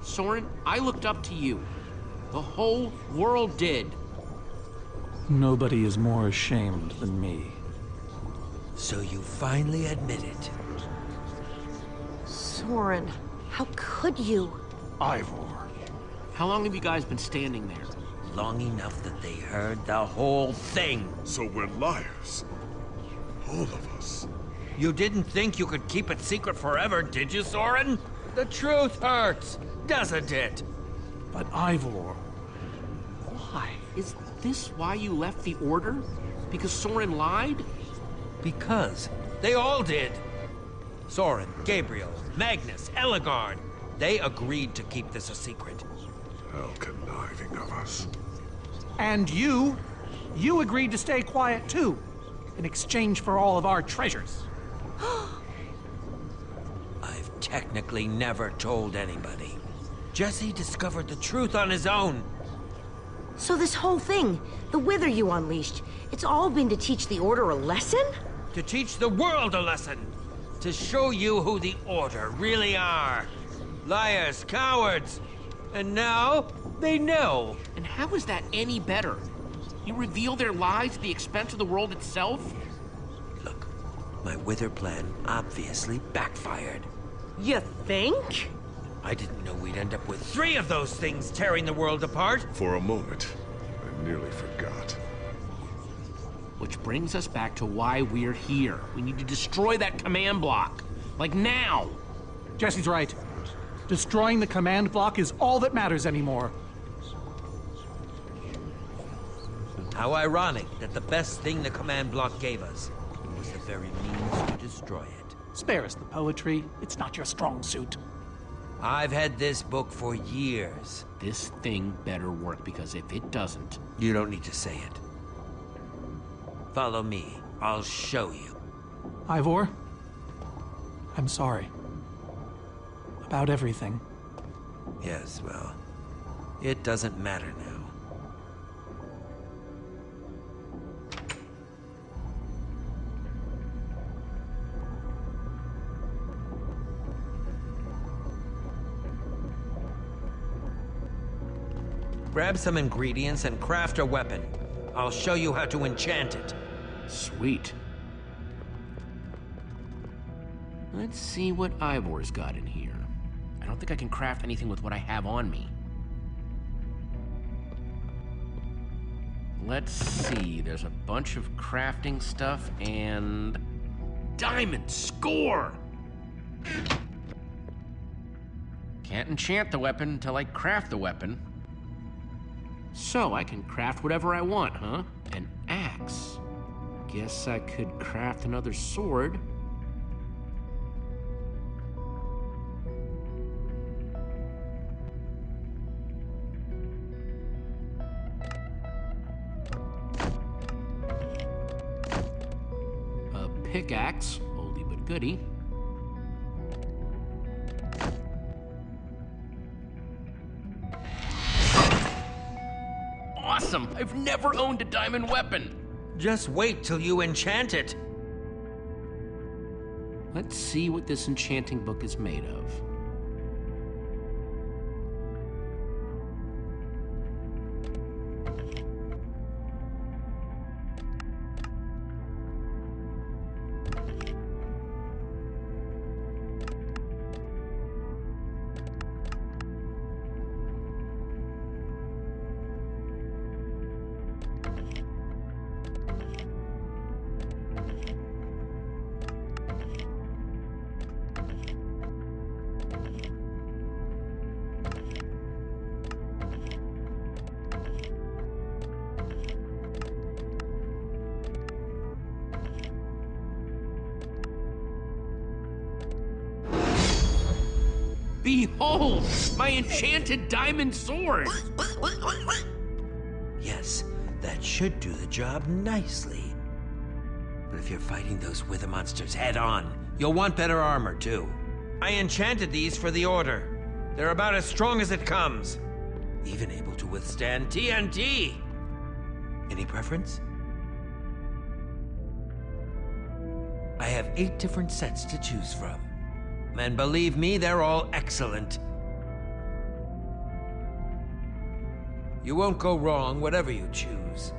Soren, I looked up to you. The whole world did. Nobody is more ashamed than me. So you finally admit it. Soren, how could you? Ivor. How long have you guys been standing there? Long enough that they heard the whole thing. So we're liars. All of us. You didn't think you could keep it secret forever, did you, Soren? The truth hurts, doesn't it? But Ivor, why? Is this why you left the Order? Because Soren lied? Because they all did. Soren, Gabriel, Magnus, Ellegaard. They agreed to keep this a secret. How conniving of us. And you agreed to stay quiet too, in exchange for all of our treasures. I've technically never told anybody. Jesse discovered the truth on his own. So this whole thing, the Wither you unleashed, it's all been to teach the Order a lesson? To teach the world a lesson. To show you who the Order really are. Liars, cowards. And now, they know. And how is that any better? You reveal their lies at the expense of the world itself? Look, my Wither plan obviously backfired. You think? I didn't know we'd end up with 3 of those things tearing the world apart. For a moment, I nearly forgot. Which brings us back to why we're here. We need to destroy that command block. Like now. Jesse's right. Destroying the command block is all that matters anymore. How ironic that the best thing the command block gave us was the very means to destroy it. Spare us the poetry. It's not your strong suit. I've had this book for years. This thing better work, because if it doesn't... You don't need to say it. Follow me. I'll show you. Ivor, I'm sorry. About everything. Yes, well, it doesn't matter now. Grab some ingredients and craft a weapon. I'll show you how to enchant it. Sweet. Let's see what Ivor's got in here. I don't think I can craft anything with what I have on me. Let's see, there's a bunch of crafting stuff and... Diamond! Score! Can't enchant the weapon until I craft the weapon. So I can craft whatever I want, huh? An axe. Guess I could craft another sword. A pickaxe, oldie but goodie. Awesome! I've never owned a diamond weapon! Just wait till you enchant it. Let's see what this enchanting book is made of. Behold, my enchanted diamond sword! Yes, That should do the job nicely. But if you're fighting those wither monsters head-on, you'll want better armor, too. I enchanted these for the Order. They're about as strong as it comes. Even able to withstand TNT! Any preference? I have 8 different sets to choose from. And believe me, they're all excellent. You won't go wrong, whatever you choose.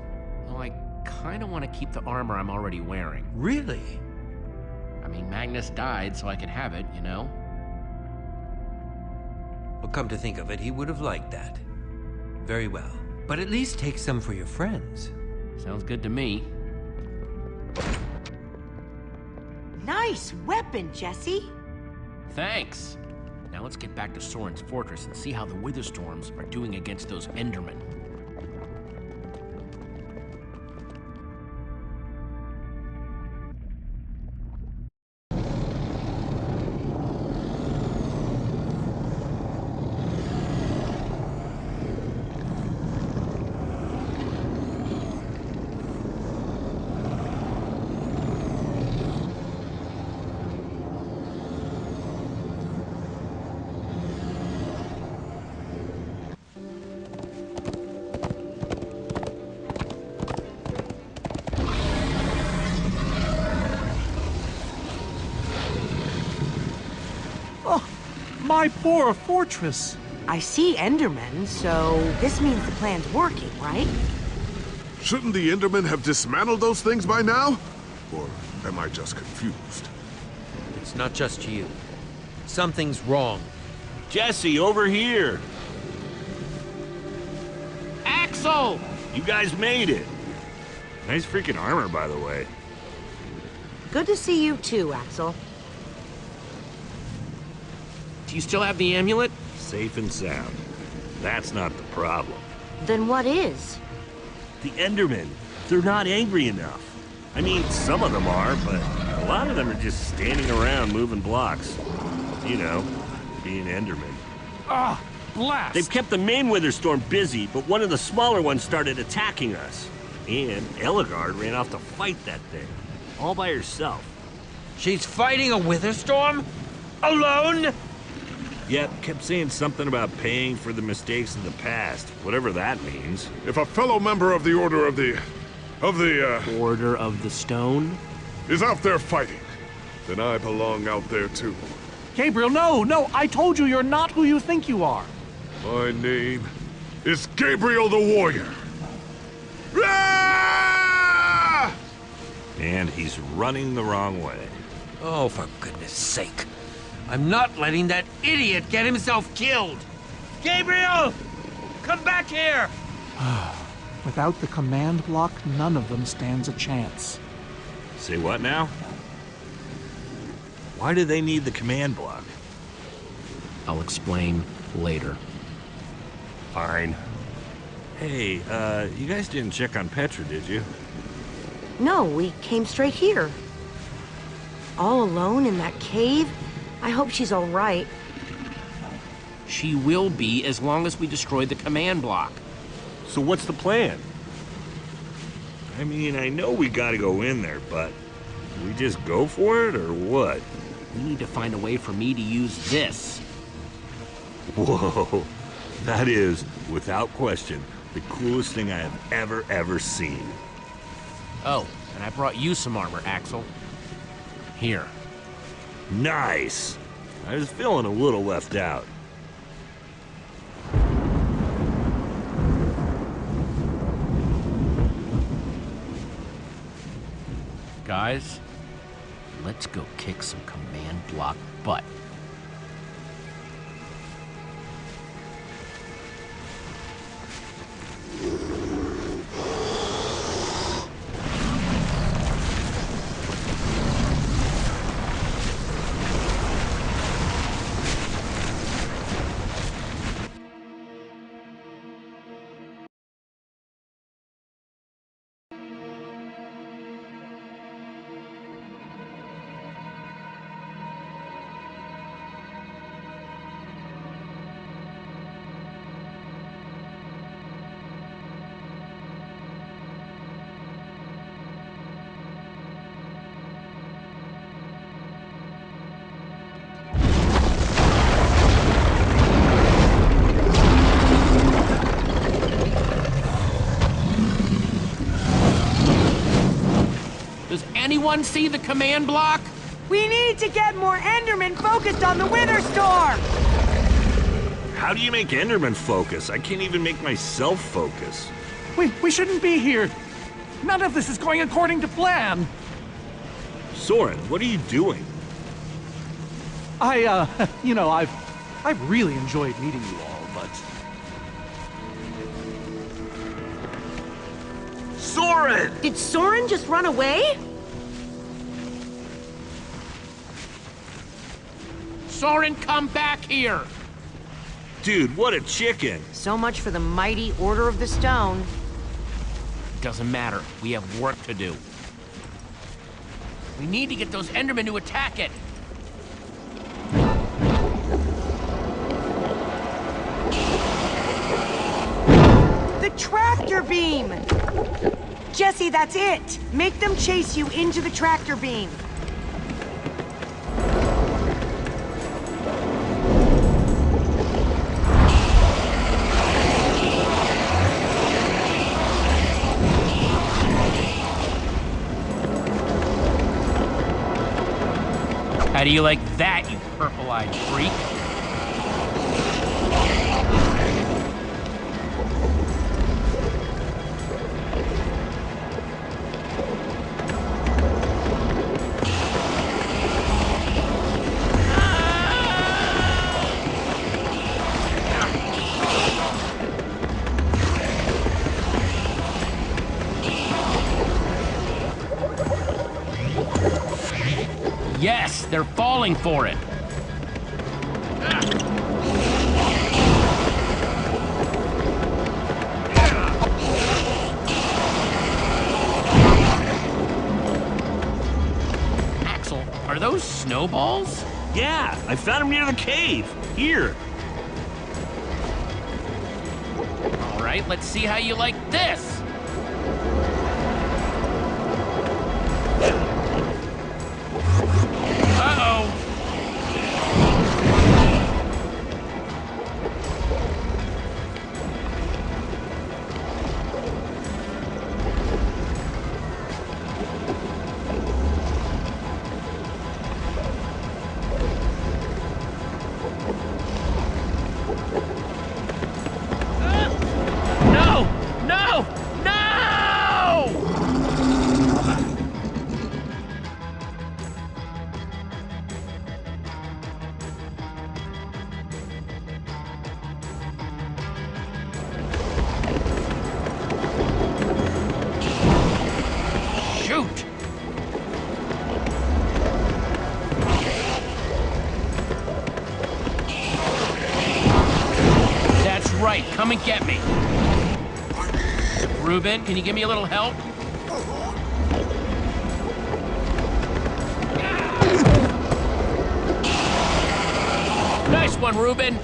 Well, I kind of want to keep the armor I'm already wearing. Really? I mean, Magnus died so I could have it, you know? Well, come to think of it, he would have liked that. Very well. But at least take some for your friends. Sounds good to me. Nice weapon, Jesse. Thanks. Now let's get back to Soren's fortress and see how the Witherstorms are doing against those Endermen. My poor fortress! I see Endermen, so this means the plan's working, right? Shouldn't the Endermen have dismantled those things by now? Or am I just confused? It's not just you. Something's wrong. Jesse, over here! Axel! You guys made it! Nice freaking armor, by the way. Good to see you too, Axel. Do you still have the amulet? Safe and sound. That's not the problem. Then what is? The Endermen, they're not angry enough. I mean, some of them are, but a lot of them are just standing around moving blocks. You know, being Endermen. Ah, blast! They've kept the main Witherstorm busy, but one of the smaller ones started attacking us. And Ellegaard ran off to fight that thing, all by herself. She's fighting a Witherstorm? Alone? Yep, kept saying something about paying for the mistakes of the past, whatever that means. If a fellow member of the Order of the Order of the Stone? is out there fighting, then I belong out there too. Gabriel, no! I told you you're not who you think you are. My name is Gabriel the Warrior. Ah! And he's running the wrong way. Oh, for goodness sake. I'm not letting that idiot get himself killed! Gabriel! Come back here! Without the command block, none of them stands a chance. Say what now? Why do they need the command block? I'll explain later. Fine. Hey, you guys didn't check on Petra, did you? No, we came straight here. All alone in that cave? I hope she's all right. She will be as long as we destroy the command block. So what's the plan? I mean, I know we gotta go in there, but we just go for it, or what? We need to find a way for me to use this. Whoa, that is, without question, the coolest thing I have ever seen. Oh, and I brought you some armor, Axel. Here. Nice! I was feeling a little left out. Guys, let's go kick some command block butt. anyone see the command block? We need to get more Endermen focused on the Wither Storm! How do you make Enderman focus? I can't even make myself focus. We shouldn't be here. None of this is going according to plan. Soren, what are you doing? You know, I've really enjoyed meeting you all, but... Soren! Did Soren just run away? Soren, come back here! Dude, what a chicken! So much for the mighty Order of the Stone. Doesn't matter. We have work to do. We need to get those Endermen to attack it. The tractor beam! Jesse, that's it! Make them chase you into the tractor beam. How do you like that, you purple-eyed freak? Yes, they're falling for it. Axel, are those snowballs? Yeah, I found him near the cave. Here. All right, let's see how you like this. Uh-oh. No! No! No! Shoot! That's right, come and get me. Reuben, can you give me a little help? Nice one, Reuben.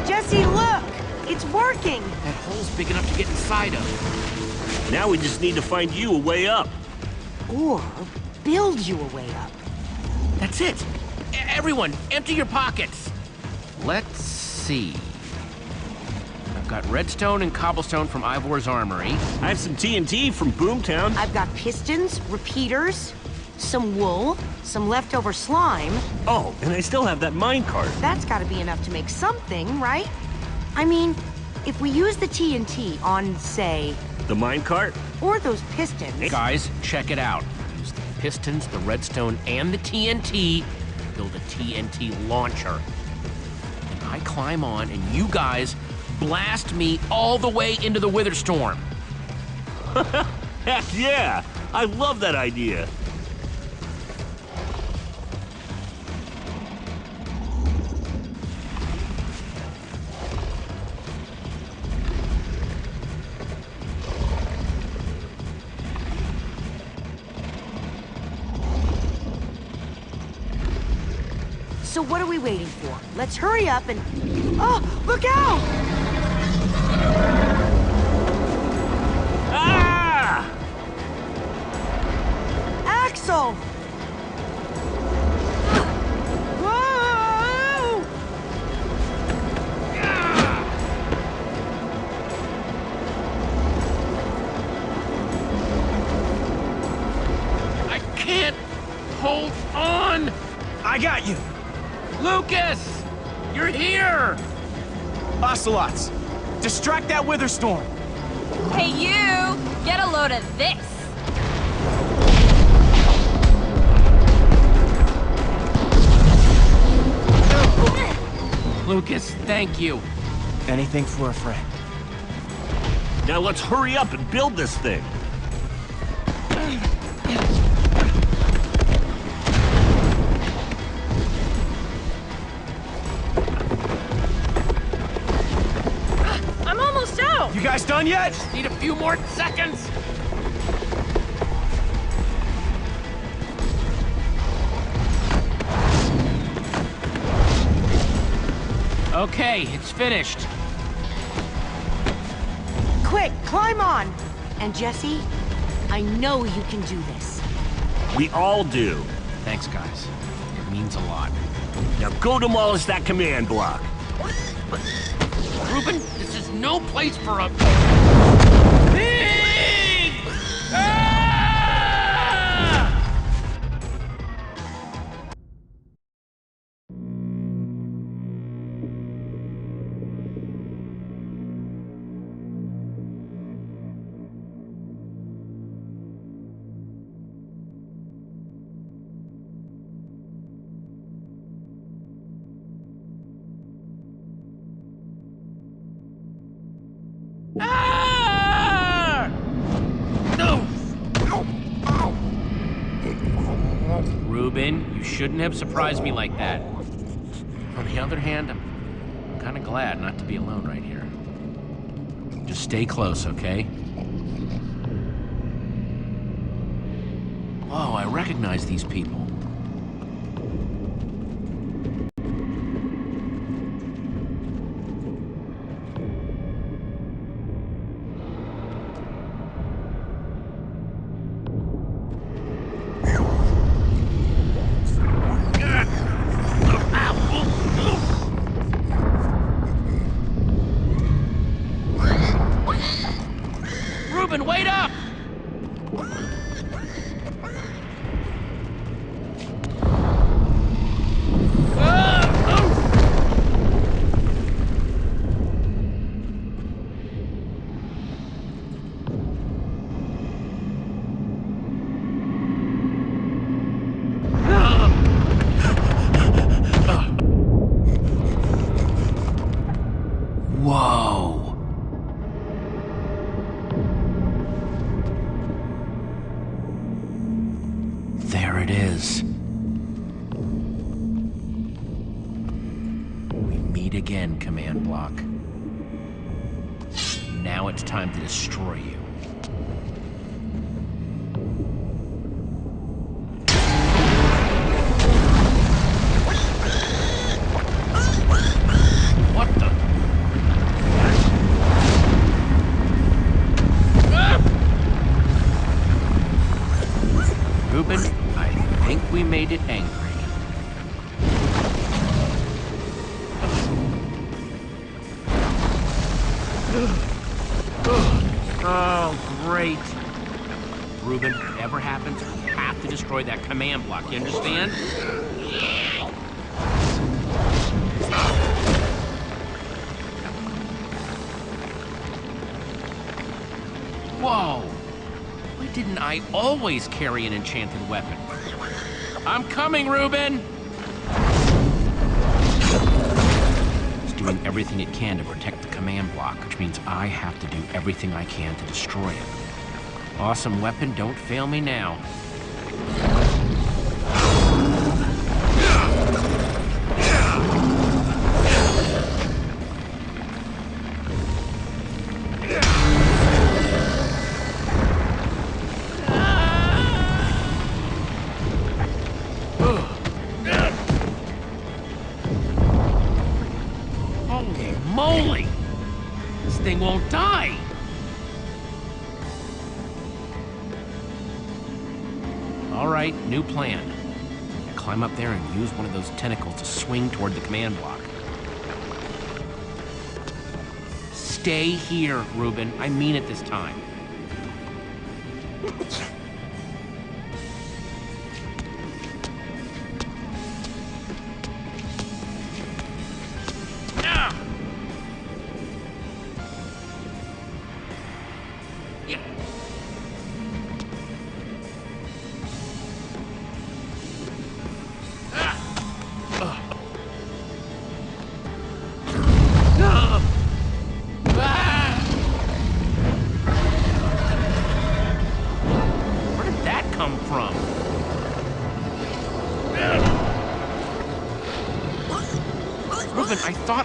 Jesse, look! It's working! That hole's big enough to get inside of. Now we just need to find you a way up. Or build you a way up. That's it. Everyone, empty your pockets. Let's see. I've got redstone and cobblestone from Ivor's armory. I have some TNT from Boomtown. I've got pistons, repeaters, some wool, some leftover slime. Oh, and I still have that minecart. That's gotta be enough to make something, right? I mean, if we use the TNT on, say... The minecart? Or those pistons... Guys, check it out. Use the pistons, the redstone, and the TNT. Build a TNT launcher. And I climb on, and you guys blast me all the way into the Wither Storm. Heck yeah! I love that idea. So what are we waiting for? Let's hurry up and... Oh, look out! Ah! Axel! Whoa! I can't hold on! I got you! Lucas! You're here! Ocelots! Distract that Wither storm! Hey, you! Get a load of this! Lucas, thank you. Anything for a friend. Now let's hurry up and build this thing. I'm almost out! You guys done yet? Need a few more seconds. Okay, it's finished. Quick, climb on! And Jesse, I know you can do this. We all do. Thanks, guys. It means a lot. Now go demolish that command block. Reuben, this is no place for a... Reuben, you shouldn't have surprised me like that. On the other hand, I'm kind of glad not to be alone right here. Just stay close, okay? Whoa, I recognize these people. Reuben, wait up! Whoa! There it is. We meet again, command block. Now it's time to destroy you. What the? Reuben, I think we made it angry. Oh, great. Reuben, whatever happens, we have to destroy that command block, you understand? Whoa! Why didn't I always carry an enchanted weapon? I'm coming, Reuben! It's doing everything it can to protect the command block, which means I have to do everything I can to destroy it. Awesome weapon, don't fail me now. Holy moly! This thing won't die! All right, new plan. I climb up there and use one of those tentacles to swing toward the command block. Stay here, Reuben. I mean it this time.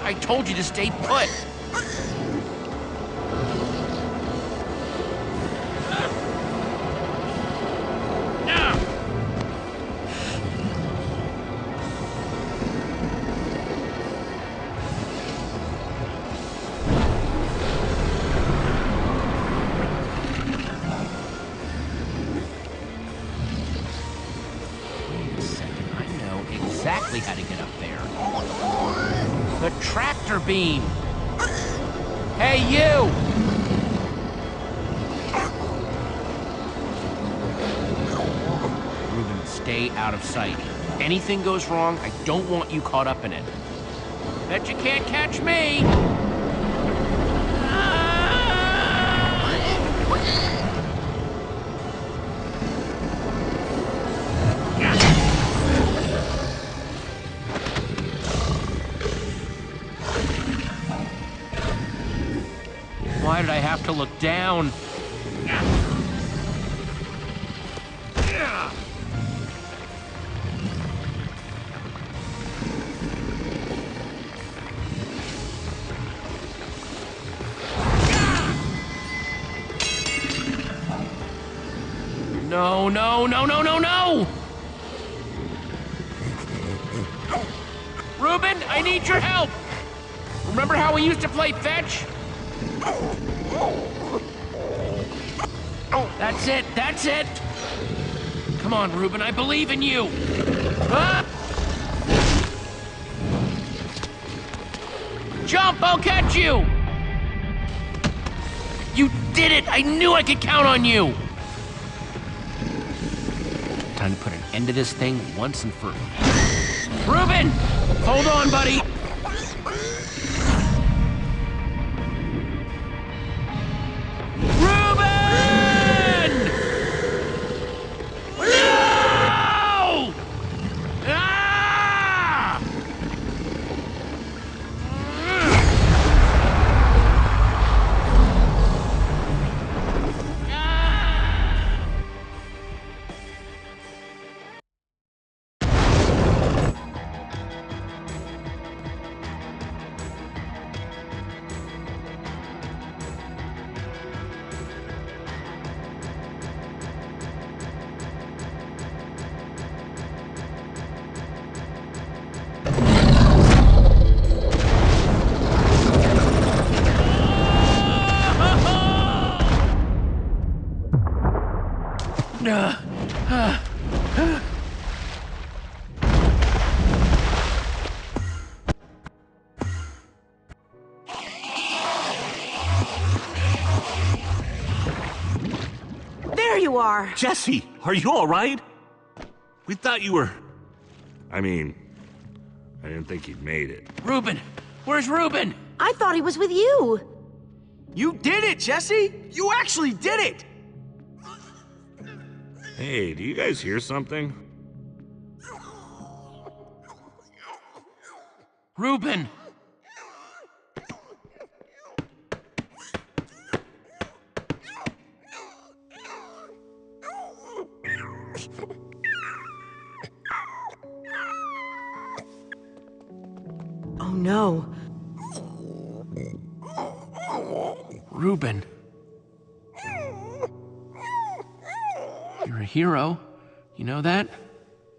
I told you to stay put. Wait a second, I know exactly how to get up there. The tractor beam! Hey, you! Reuben, stay out of sight. If anything goes wrong, I don't want you caught up in it. Bet you can't catch me! Why did I have to look down? No, no, no, no, no, no! Reuben, I need your help! Remember how we used to play fetch? That's it, that's it! Come on, Reuben, I believe in you! Ah! Jump, I'll catch you! You did it! I knew I could count on you! Time to put an end to this thing once and for all. Reuben! Hold on, buddy! There you are! Jesse, are you all right? We thought you were... I mean, I didn't think he'd made it. Reuben! Where's Reuben? I thought he was with you! You did it, Jesse! You actually did it! Hey, do you guys hear something? Reuben! Oh no. Reuben. You're a hero. You know that?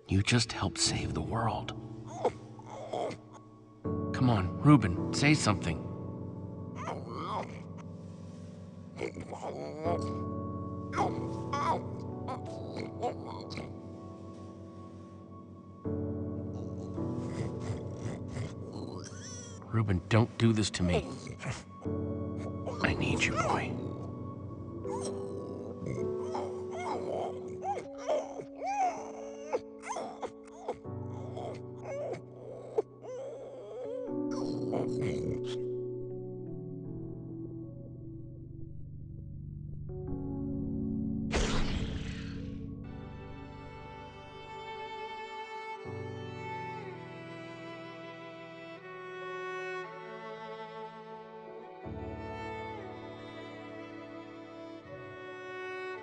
You just helped save the world. Come on, Reuben, say something. Reuben, don't do this to me. I need you, boy.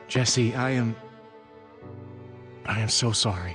Jesse, I am so sorry.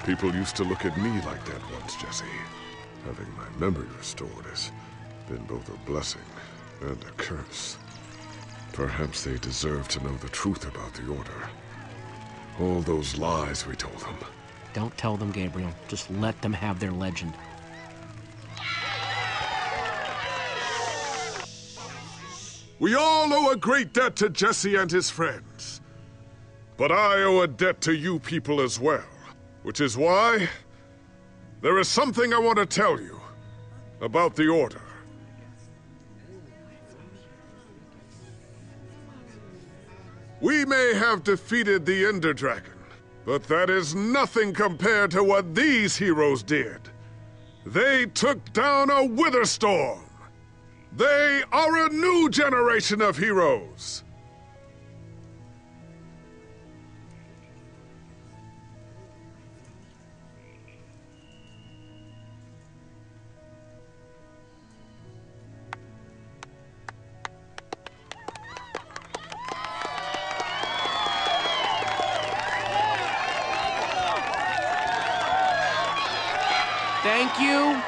People used to look at me like that once, Jesse. Having my memory restored has been both a blessing and a curse. Perhaps they deserve to know the truth about the Order. All those lies we told them. Don't tell them, Gabriel. Just let them have their legend. We all owe a great debt to Jesse and his friends. But I owe a debt to you people as well. Which is why there is something I want to tell you about the Order. We may have defeated the Ender Dragon, but that is nothing compared to what these heroes did. They took down a Wither Storm. They are a new generation of heroes.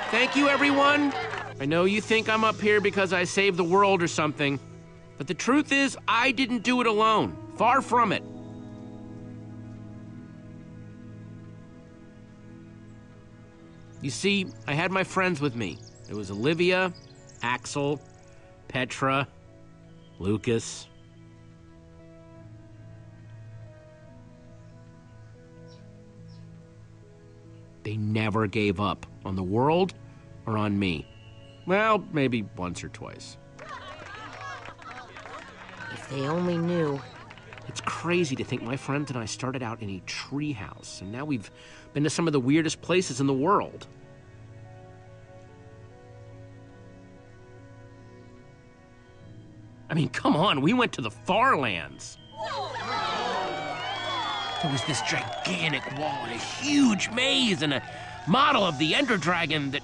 Thank you, everyone. I know you think I'm up here because I saved the world or something, but the truth is, I didn't do it alone. Far from it. You see, I had my friends with me. It was Olivia, Axel, Petra, Lucas. They never gave up on the world or on me. Well, maybe once or twice. If they only knew. It's crazy to think my friends and I started out in a treehouse, and now we've been to some of the weirdest places in the world. I mean, come on, we went to the far lands. There was this gigantic wall and a huge maze and a model of the Ender Dragon that,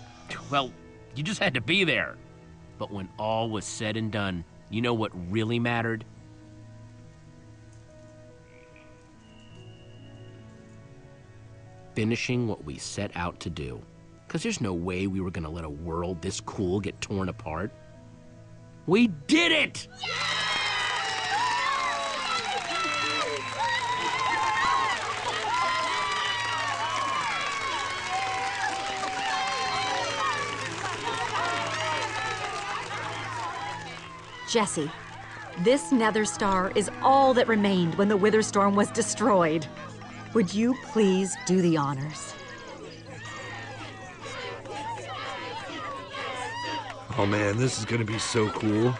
well, you just had to be there. But when all was said and done, you know what really mattered? Finishing what we set out to do. Because there's no way we were gonna let a world this cool get torn apart. We did it! Jesse, this nether star is all that remained when the Wither Storm was destroyed. Would you please do the honors? Oh man, this is gonna be so cool.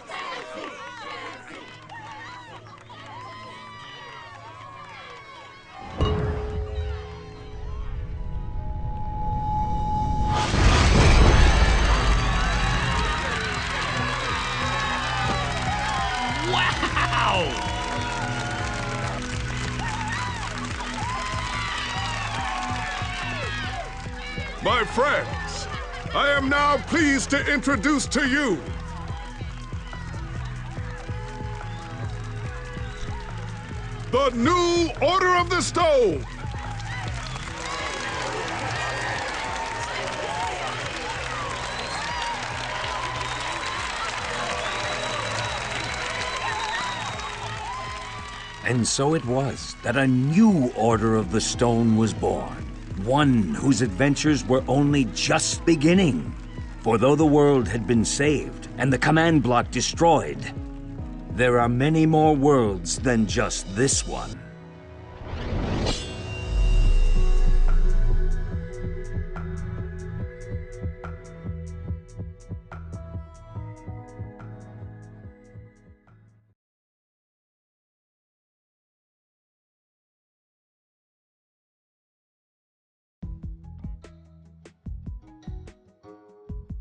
My friends, I am now pleased to introduce to you the new Order of the Stone. And so it was that a new Order of the Stone was born. One whose adventures were only just beginning. For though the world had been saved and the command block destroyed, there are many more worlds than just this one.